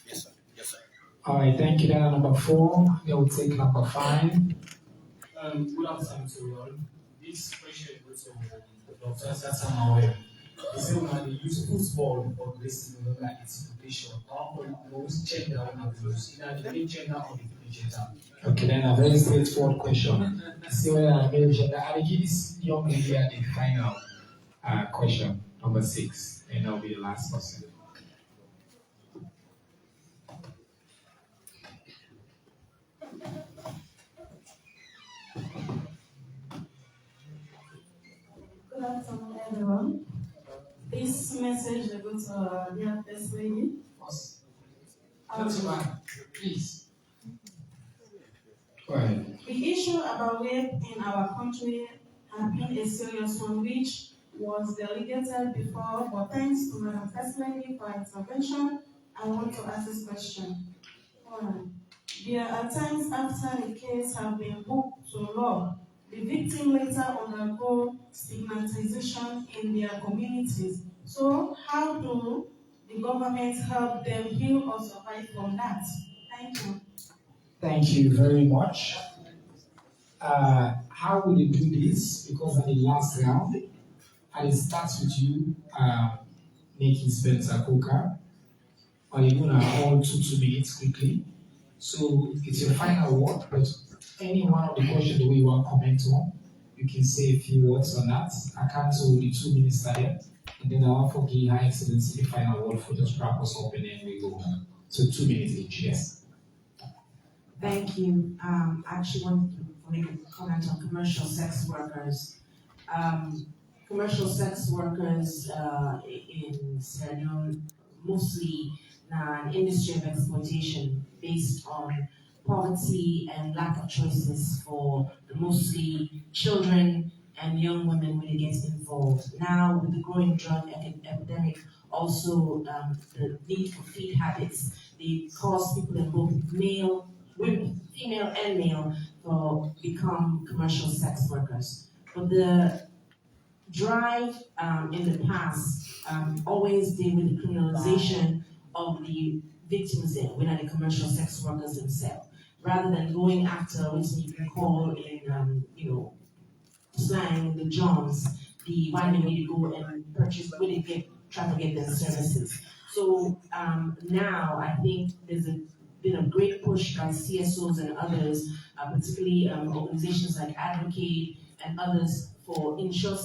Yes, sir. Yes, sir. All right, thank you. Then number 4, then we'll take number 5.
Good afternoon to you all. This question goes to the doctors, that's how I'm aware. They say when they use football for racing, like its implication, or most gender on the news, either the main gender or the female gender.
Okay, then a very straightforward question. See whether I male gender. I will give this young lady the final question, number 6, and I'll be the last person.
Good afternoon, everyone. This message is going to dear First Lady.
Please. Go ahead.
The issue about rape in our country has been a serious one, which was delegated before, but thanks to Madam First Lady for intervention, I want to ask this question. There are times after the case has been booked to law, the victim later undergo stigmatization in their communities. So how do the government help them heal or survive from that? Thank you.
Thank you very much. How will they do this? Because at the last round, and it starts with you, making Spencer Coker. Or you're gonna hold 2 minutes quickly. So it's your final word, but any one of the questions that we want to comment on, you can say a few words on that. I cancel the 2 minutes there, and then I want to give Her Excellency the final word for just wrap us up, and then we go on. So 2 minutes each, yes.
Thank you. I actually want to make a comment on commercial sex workers. Commercial sex workers in Sierra Leone mostly an industry of exploitation based on poverty and lack of choices for mostly children and young women when they get involved. Now, with the growing drug epidemic, also the need for feed habits, they cause people in both female and male to become commercial sex workers. But the drive in the past always did with the criminalization of the victims there, when the commercial sex workers themselves, rather than going after what you can call in slang the Johns, the one they need to go and purchase, where they try to get their services. So now I think there's been a great push by CSOs and others, particularly organizations like Advocate and others, for ensure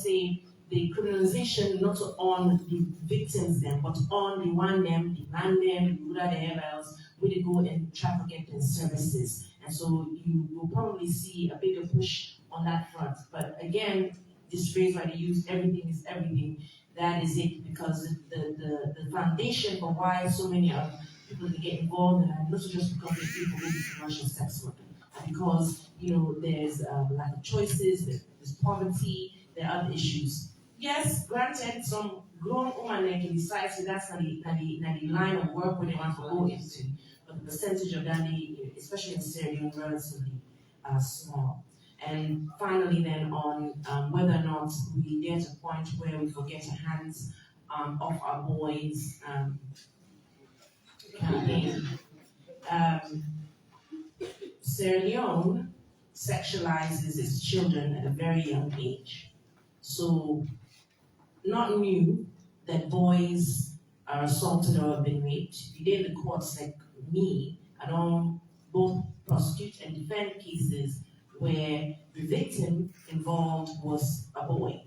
the criminalization not on the victims then, but on the one them, the man them, the whatever else, where they go and try to get their services. And so you will probably see a bigger push on that front. But again, this phrase where they use everything is everything, that is it, because the foundation for why so many of people that get involved in that, not just because they people with commercial sex work, because there's lack of choices, there's poverty, there are other issues. Yes, granted, some grown women can decide that's not the line of work where they want to go into, but the percentage of that, especially in Sierra Leone, relatively small. And finally, then on whether or not we get to a point where we forget our hands off our boys campaign. Sierra Leone sexualizes its children at a very young age. So, not new that boys are assaulted or have been raped. You did in the courts like me, I don't both prosecute and defend cases where the victim involved was a boy.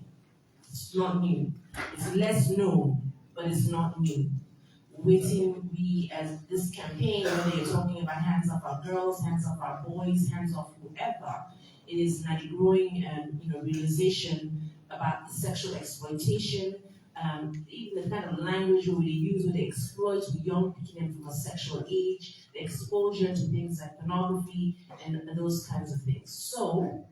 It's not new. It's less known, but it's not new. Waiting, we as this campaign, whether you're talking about hands off our girls, hands off our boys, hands off whoever, it is not a growing realization about the sexual exploitation, even the kind of language we use when they exploit young people from a sexual age, the exposure to things like pornography and those kinds of things. So,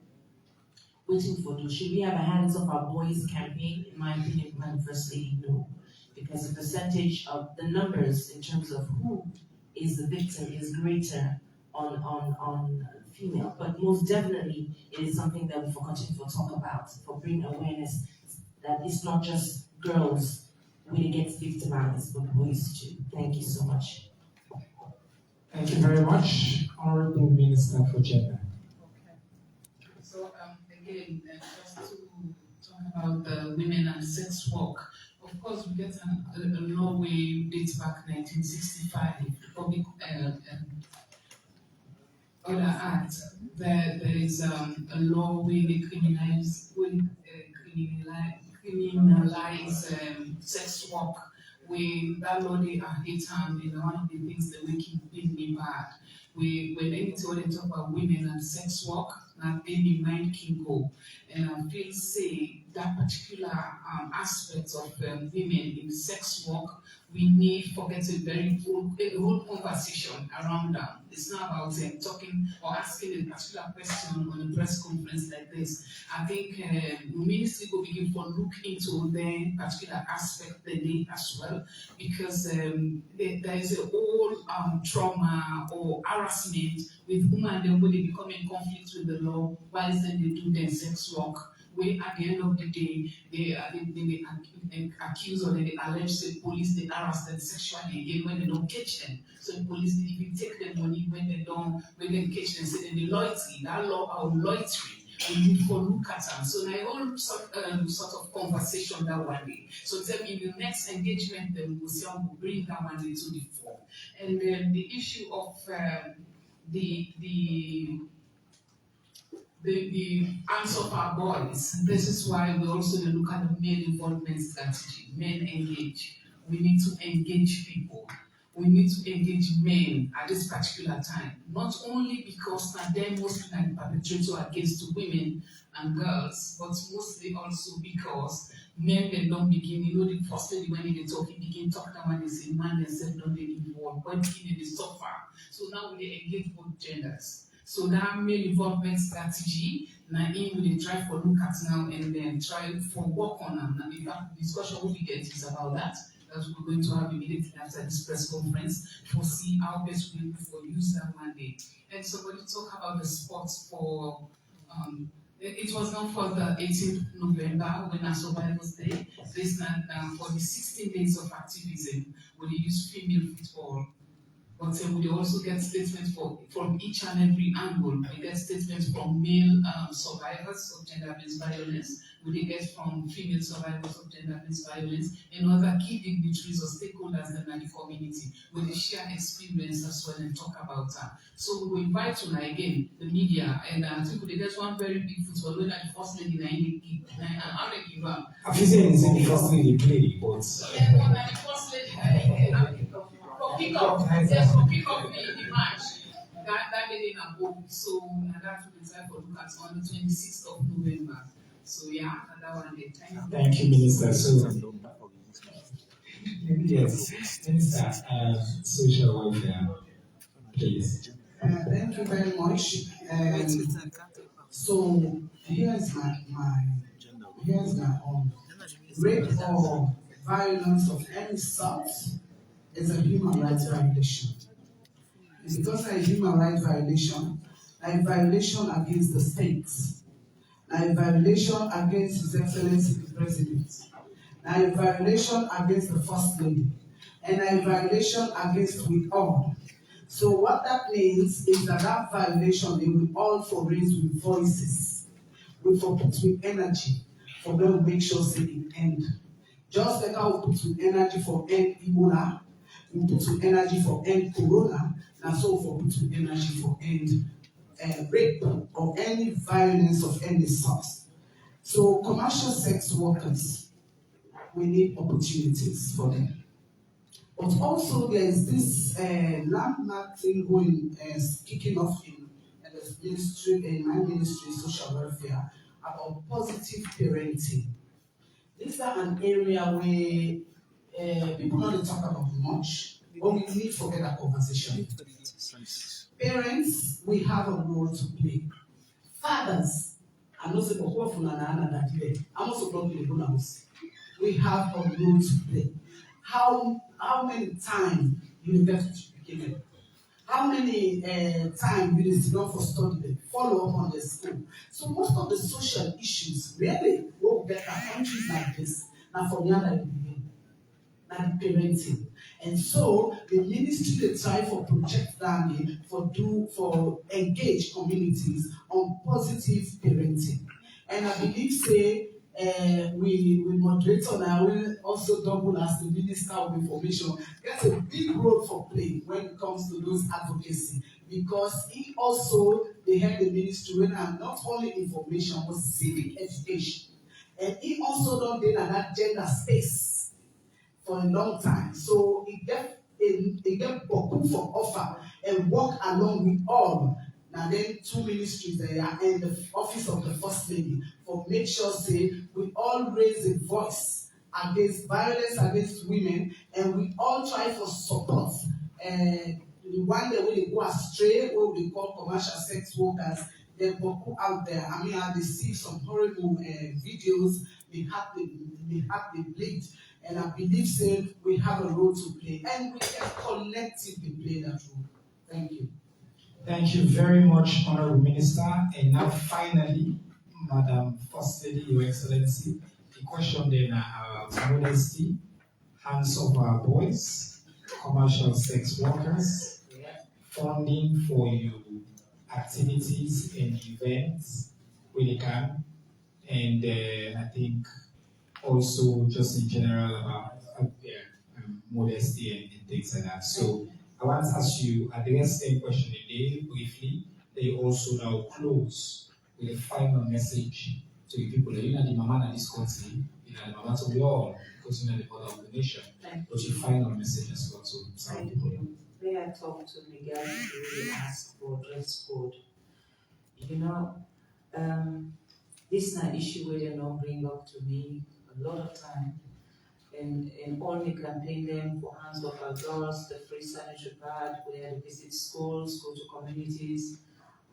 waiting for you. Should we have a hands off our boys campaign? In my opinion, Madam First Lady, no. Because the percentage of the numbers in terms of who is the victim is greater on female. But most definitely, it is something that we continue to talk about, for bringing awareness that it's not just girls when it gets victimized, but boys too. Thank you so much.
Thank you very much, Honorable Minister for Gender.
So again, just to talk about the women and sex work. Of course, we get a law way dates back 1965, the Public Order Act. There is a law where they criminalize sex work. When that law they are hate harm, one of the things that we keep being me bad. When anytime they talk about women and sex work, now they be mind can go. And I feel say that particular aspect of women in sex work, we need to get a whole conversation around that. It's not about talking or asking a particular question on a press conference like this. I think the ministry will begin to look into the particular aspect they need as well, because there is a whole trauma or harassment with women when they become in conflict with the law, whilst then they do their sex work, where at the end of the day, they accuse or they allege the police they harass them sexually again when they don't catch them. So the police even take their money when they catch them, say they loyalty, that law of loyalty. We need to look at them. So now all sort of conversation that one day. So tell me in the next engagement, then we'll see how we bring that one day to the fore. And then the issue of the answer of our boys. This is why we also look at the male involvement strategy. Men engage. We need to engage people. We need to engage men at this particular time. Not only because they're mostly the perpetrator against the women and girls, but mostly also because men they don't begin, the first lady when they talk, begin talking when they say man themselves don't they involved, when they suffer. So now we engage both genders. So that male involvement strategy, now we try for look at now and then try for work on them. Now, in fact, the discussion we get is about that we're going to have immediately after this press conference to see how best we use that mandate. And somebody talk about the sports for, it was not for the 18th November when our Survivors Day. This now for the 16 days of activism, where they use female football. But we also get statements from each and every angle. We get statements from male survivors of gender-based violence. We get from female survivors of gender-based violence and other key dignitaries or stakeholders in the community. We share experience as well and talk about that. So we invite tonight again the media, and I think we get one very big football. We're the first lady
I've seen the first lady play, but
the first lady pick up the match. That lady in a book. So that will be time for look at on the 26th of November. So yeah, that one day.
Thank you, Minister. So yes, Minister, social welfare, please.
Thank you very much. So here's my own. Rape or violence of any sort is a human rights violation. It's because of a human rights violation, a violation against the states, a violation against His Excellency the President, a violation against the First Lady, and a violation against we all. So what that means is that violation, they will all for raise with voices, we for put with energy, for them to make sure it end. Just like how we put with energy for end Ebola, we put with energy for end Corona, and so for put with energy for end rape or any violence of any sort. So commercial sex workers, we need opportunities for them. But also there is this landmark thing going, kicking off in the ministry, in my ministry, social welfare, about positive parenting. This is an area where people don't talk about much, but we need to get that conversation. Parents, we have a role to play. Fathers, I'm not saying I'm also talking about we have a role to play. How many times university became? How many times you sit down for study, follow up on the school? So most of the social issues really go back at countries like this. Now from the other beginning, now the parenting. And so the ministry they try for project that for engage communities on positive parenting. And I believe we moderator now will also double as the Minister of Information. That's a big role for play when it comes to those advocacy, because he also they had the ministry when not only information but civic education, and he also don't been in that gender space for a long time. So he get put for offer and work along with all. Now then 2 ministries there and the office of the First Lady for make sure say we all raise a voice against violence against women, and we all try for support. The one that will go astray, what we call commercial sex workers, they go out there. I mean, I see some horrible videos. They have the bleed, and I believe say we have a role to play, and we can collectively play that role. Thank you.
Thank you very much, Honorable Minister. And now, finally, Madam First Lady, Your Excellency, the question then about modesty, hands of our boys, commercial sex workers, funding for your activities and events when you can, and I think also just in general about modesty and things like that. So I want us to address the question today briefly. They also now close with a final message to the people. You know the mama in this country, you know the mama to we all, because you know the mother of the nation. But your final message as well to some people.
May I talk to Miguel to really ask for dress code? You know, this is an issue where they don't bring up to me a lot of time. And only campaign them for hands of our girls, the free sanitary pad, where they visit schools, go to communities.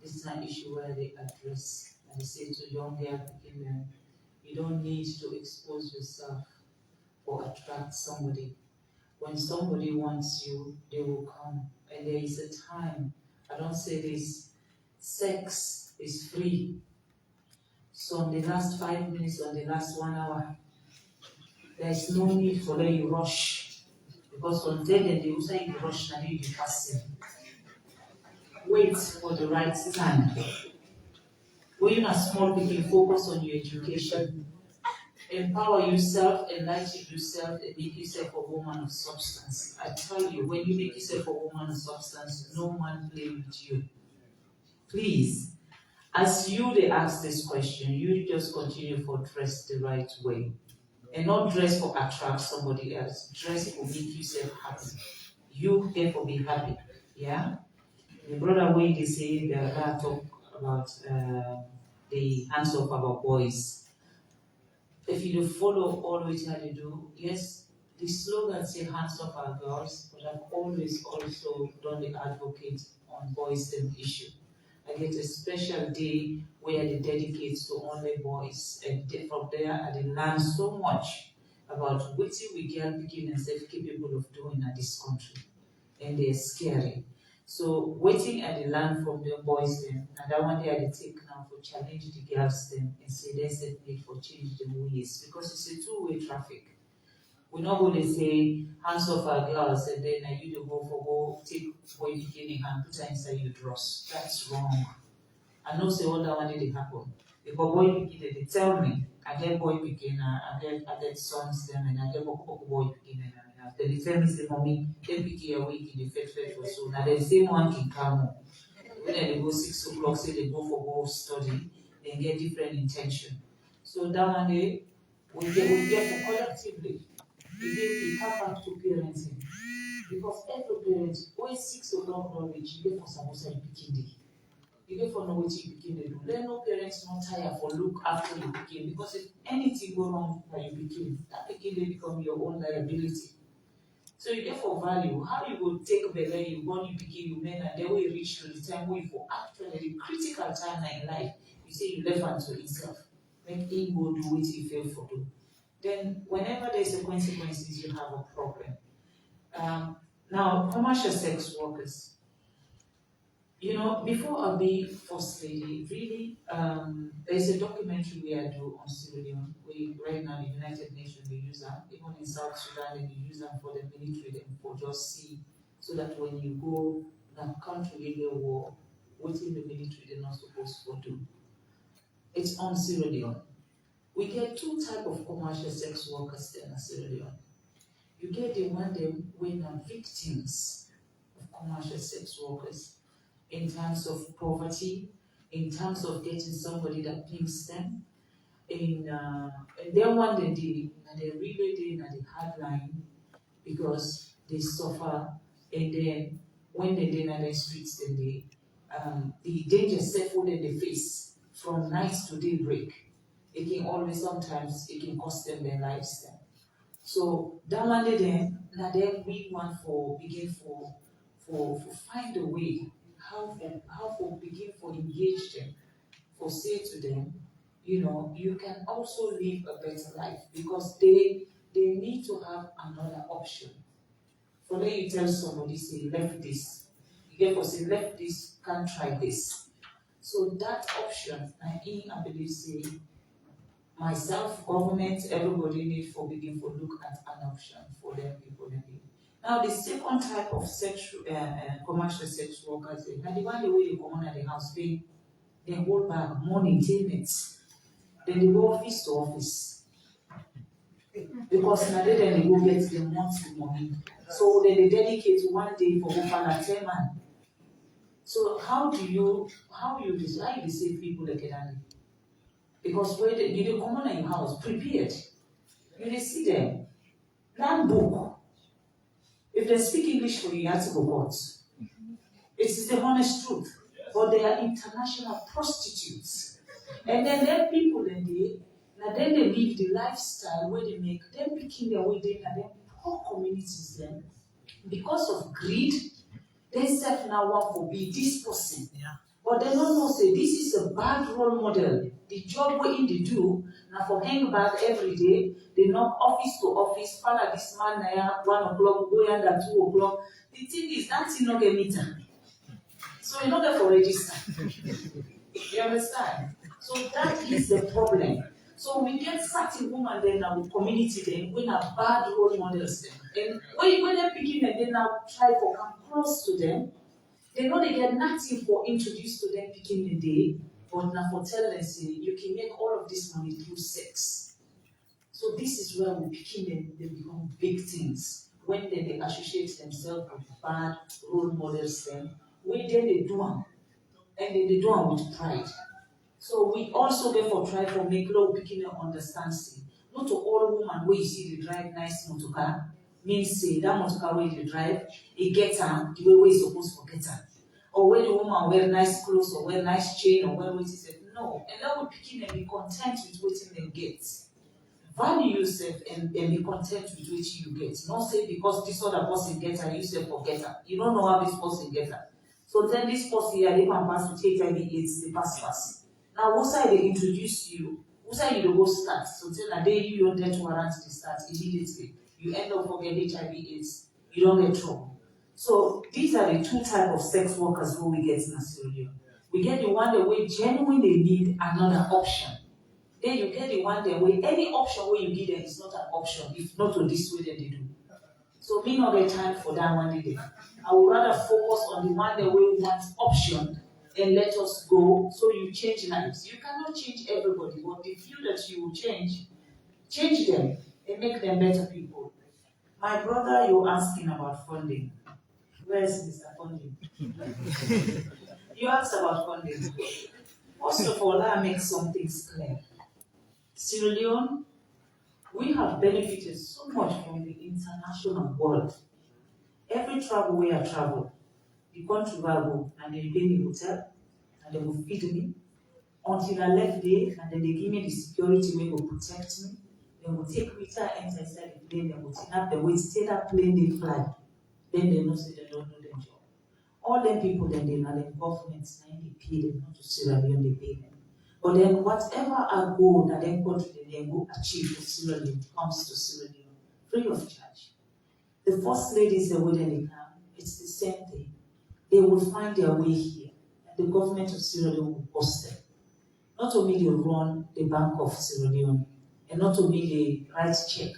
This is an issue where they address and they say to young girl women, you don't need to expose yourself or attract somebody. When somebody wants you, they will come. And there is a time. I don't say this. Sex is free. So on the last 5 minutes, on the last 1 hour, there is no need for let you rush. Because on day they will say you rush and you passing. Wait for the right time. When you're not small, people focus on your education. Empower yourself, enlighten yourself, and make yourself a woman of substance. I tell you, when you make yourself a woman of substance, no man play with you. Please, as they ask this question, you just continue for dress the right way. And not dress for attract somebody else. Dress for make yourself happy. You therefore be happy. Yeah? The brother way they say that talk about the hands of our boys. If you follow all what they do, yes, the slogan say hands off our girls, but I've always also done the advocate on boys STEM issue. I get a special day where they dedicate to only boys, and from there I learn so much about what we girl picking and self capable of doing in this country, and they're scary. So waiting I learn from the boys then, and that one day I take now for challenge the girls then and say there's a need for change the ways, because it's a two-way traffic. We're not going to say hands off our girls and then you go take boy beginning and put her inside your drawers. That's wrong. I know say all that one didn't happen. Because boy beginning, they tell me, I get boy beginning, I get sons them, and I get boy beginning. Then they tell me, say, mommy, they pick your week in the fed for so. Now the same one can come. When they go 6 o'clock, say they go for go study, they get different intention. So that one day, we get for collectively. We come back to parenting. Because every parent, when 6 o'clock knowledge, you get for some outside picking day. You get for know what you begin to do. Let no parents not tired for look after you begin. Because if anything go wrong when you begin, that begin they become your own liability. So you get for value. How you go take belay, you want you begin, you men, and then we reach to the time where you for actually the critical time in life, you say you left unto himself. Make him go do what he failed for do. Then whenever there's a consequences, you have a problem. Now, commercial sex workers. You know, before I be first lady, really, there's a documentary we I do on Sierra Leone. Right now, the United Nations, we use them. Even in South Sudan, they use them for the military and for just see, so that when you go in a country in the war, what's in the military they're not supposed to do. It's on Sierra Leone. We get two types of commercial sex workers there in Sierra Leone. You get the one them when are victims of commercial sex workers, in terms of poverty, in terms of getting somebody that pings them, and then one they really in the hard line because they suffer, and then when they in the streets, then the danger set food in the face from night to daybreak. it can always sometimes it can cost them their lives then. So that one day then, now then we want for begin for find a way how for begin for engage them, for say to them, you know, you can also live a better life because they need to have another option. For then you tell somebody say left this, you get for say left this, can't try this. So that option, I believe say myself, government, everybody need for begin for look at an option for them people. Now the second type of sexual commercial sex workers, now the one the way you come on at the house, they hold back money, payments, then they go office to office. Because now then they go get the monthly money. So then they dedicate one day for one man. So how you decide to save people like that? Because when you don't come on in your house, prepared. You don't see them. Learn book. If they speak English for you, you have to go court. It's the honest truth. But they are international prostitutes. And then people then they live the lifestyle where they make them picking their way there and then poor communities then. Because of greed, they self now want to be this person. Yeah. But they don't know say this is a bad role model. The job we they do, now for hang back every day, they knock office to office, follow this man there, 1 o'clock, go yonder at 2 o'clock. The thing is that's not a meter. So you're not there for register. You understand? So that is the problem. So we get certain women then now with community then when a bad role models them. And when they're picking and they now try to come close to them, they know they get nothing for introduced to them picking the day, but now for tell them say you can make all of this money through sex. So this is where we picking them, they become victims. When they associate themselves with bad role models then, when then they do them. And they do them with pride. So we also therefore try to make law picking and understand say, not to all women where you see they drive nice motor car, means say that motor car where they drive, it gets her the way we're supposed to get her. Or when the woman wear nice clothes or wear nice chain or wear what he said, no. And then we picking and be content with what they get. Value yourself and be content with what you get. Not say because this other person gets her, you say forget her. You don't know how this person gets her. So then this person here, they can pass with HIV/AIDS, the pass. Now, what side they introduce you, what side you go start? So tell a day you don't get warrant to start immediately. You end up forgetting HIV/AIDS. You don't get trouble. So these are the two types of sex workers who we get in Australia. We get the one that we genuinely need another option. Then you get the one that way any option where you give them is not an option, if not to this way that they do. So me not get time for that one day. I would rather focus on the one that we want option and let us go so you change lives. You cannot change everybody, but the few that you will change them and make them better people. My brother, you're asking about funding. Where's Mr. Funding? You asked about funding. First of all, I'll make some things clear. Sierra Leone, we have benefited so much from the international world. Every travel we have traveled, the country where I go, and they pay me hotel, and they will feed me, until I left there, and then they give me the security way will protect me. They will take me to enter inside the plane, they will take up the way, stay that plane, they fly. Then they know say they don't do their job. All them people, then they know the governments, they pay them, not to Sierra Leone, they pay them. But then whatever I go, that then country, they go achieve with Sierra Leone, comes to Sierra Leone, free of charge. The first ladies, the way they come, it's the same thing. They will find their way here, and the government of Sierra Leone will bust them. Not only they run the Bank of Sierra Leone, and not only they write check.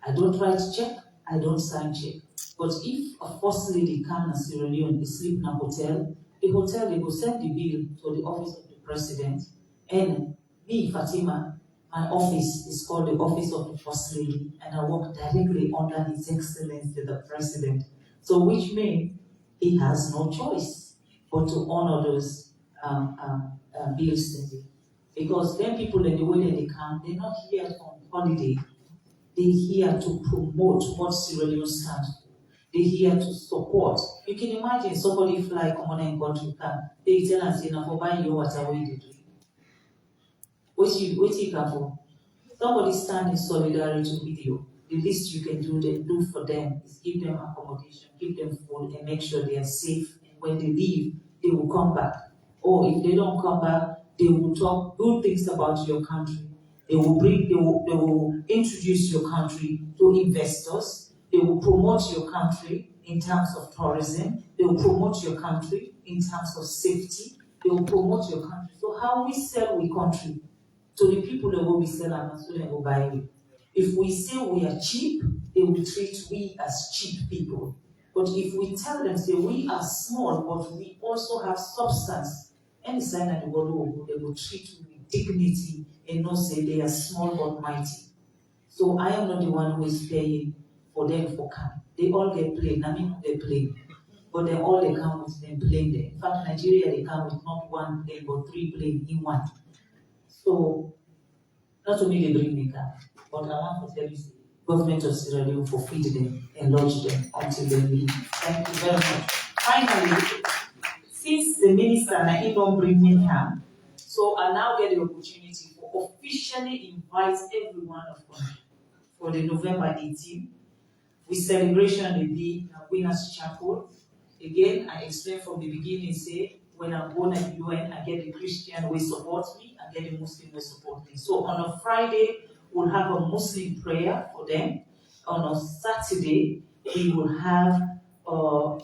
I don't write check, I don't sign check. But if a first lady comes to Sierra Leone, they sleep in a hotel, the hotel, they go send the bill to the office of the president, and me, Fatima, my office is called the Office of the First Lady, and I work directly under His Excellency, the President. So which means he has no choice but to honor those bills. Because then people, in the way that they come, they're not here on holiday. They're here to promote what Sierra Leone stands for. They're here to support. You can imagine somebody fly, come on and country come. They tell us, for buying you whatever they do. What you can for? Somebody stand in solidarity with you. The least you can do for them is give them accommodation, give them food, and make sure they are safe. And when they leave, they will come back. Or if they don't come back, they will talk good things about your country. They will introduce your country to investors. They will promote your country in terms of tourism. They will promote your country in terms of safety. They will promote your country. So how we sell we country to the people that will be selling, so they will buy it. If we say we are cheap, they will treat we as cheap people. But if we tell them, say we are small, but we also have substance, any sign that the world they will treat you with dignity and not say they are small but mighty. So I am not the one who is paying for them for camp. They all get played. I mean, they play. But then all they come with them plane there. In fact, Nigeria, they come with not one plane, but 3 planes in one. So, not only they bring me car, but I want to tell you, government of Sierra Leone for feed them and lodge them until they leave. Thank you very much. Finally, since the minister and don't bring me here, so I now get the opportunity to officially invite everyone of us for the November 18th. With celebration will be in Winners Chapel. Again, I explained from the beginning, say, when I'm born at UN, I get the Christian who support me, I get the Muslim who support me. So on a Friday, we'll have a Muslim prayer for them. On a Saturday, we will have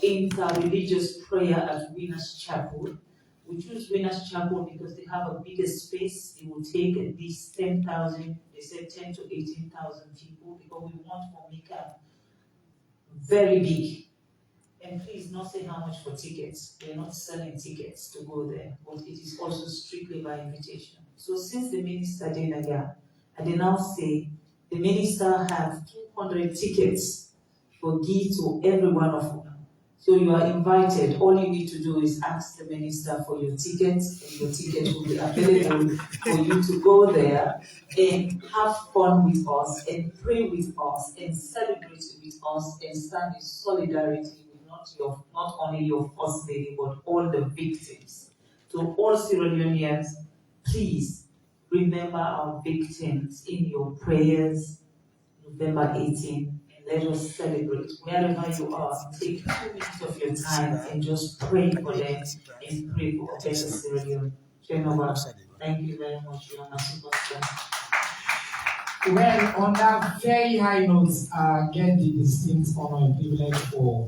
inter-religious prayer at Winners Chapel. We choose Winners Chapel because they have a bigger space. It will take at least 10,000, they said 10 to 18,000 people, because we want for Mika very big. And please not say how much for tickets. We're not selling tickets to go there, but it is also strictly by invitation. So since the minister did here, I did now say the minister have 200 tickets for give to every one of them. So you are invited. All you need to do is ask the minister for your tickets, and your ticket will be available for you to go there and have fun with us, and pray with us, and celebrate with us, and stand in solidarity with not only your first lady, but all the victims. So all Sierra Leoneans, please remember our victims in your prayers, November 18. Let us celebrate. Wherever you are, take 2 minutes of your time and just pray for them and pray for better Sierra Leone. Thank you very much. You are my superstar.
Well, on that very high note, get the distinct honor and privilege for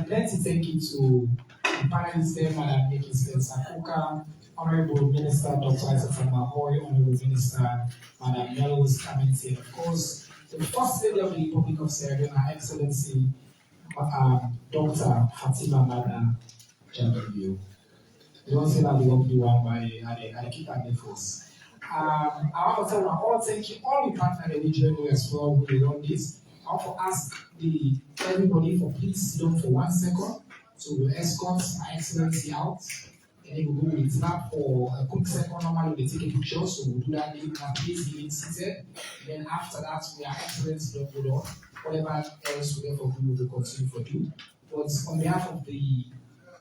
let's take it to the panelists there, Madam Nikki Spencer-Kuka, Honorable Minister Dr. Isaac Mahoy, Honorable Minister Madam Melrose Clemente, and of course, the First Lady of the Republic of Sierra Leone, Her Excellency Dr. Fatima Mada Jambio. I don't say that the only one, but I keep at the force. I want to tell you all, thank you, all the partner religion as well who did on this. I want to ask everybody for please sit down for 1 second. So we'll escort Her Excellency out. And then we'll go with that for a quick second. Normally we take a picture, so we'll do that in please being seated. Then after that, we are Excellency don't hold on. Whatever else we therefore do, we will continue for you. But on behalf of the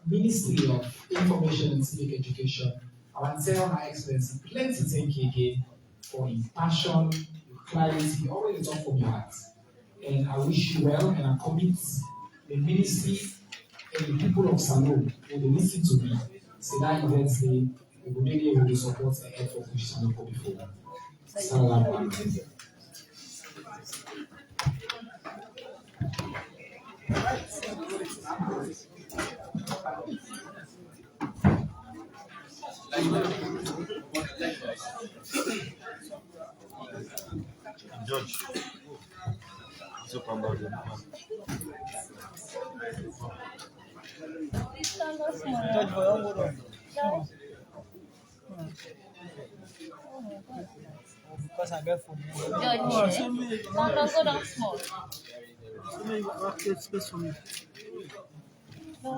Ministry of Information and Civic Education, I want to tell Her Excellency plenty thank you again for your passion, your clarity, always talk from your heart. And I wish you well, and I commit the ministry and the people of Salone who will listen to me. Say that events day, we will make able to support the effort which Salone for before. Salam alaikum.
George. So come about it.
Because I get from
George, no, go down small.
Space for me.
No.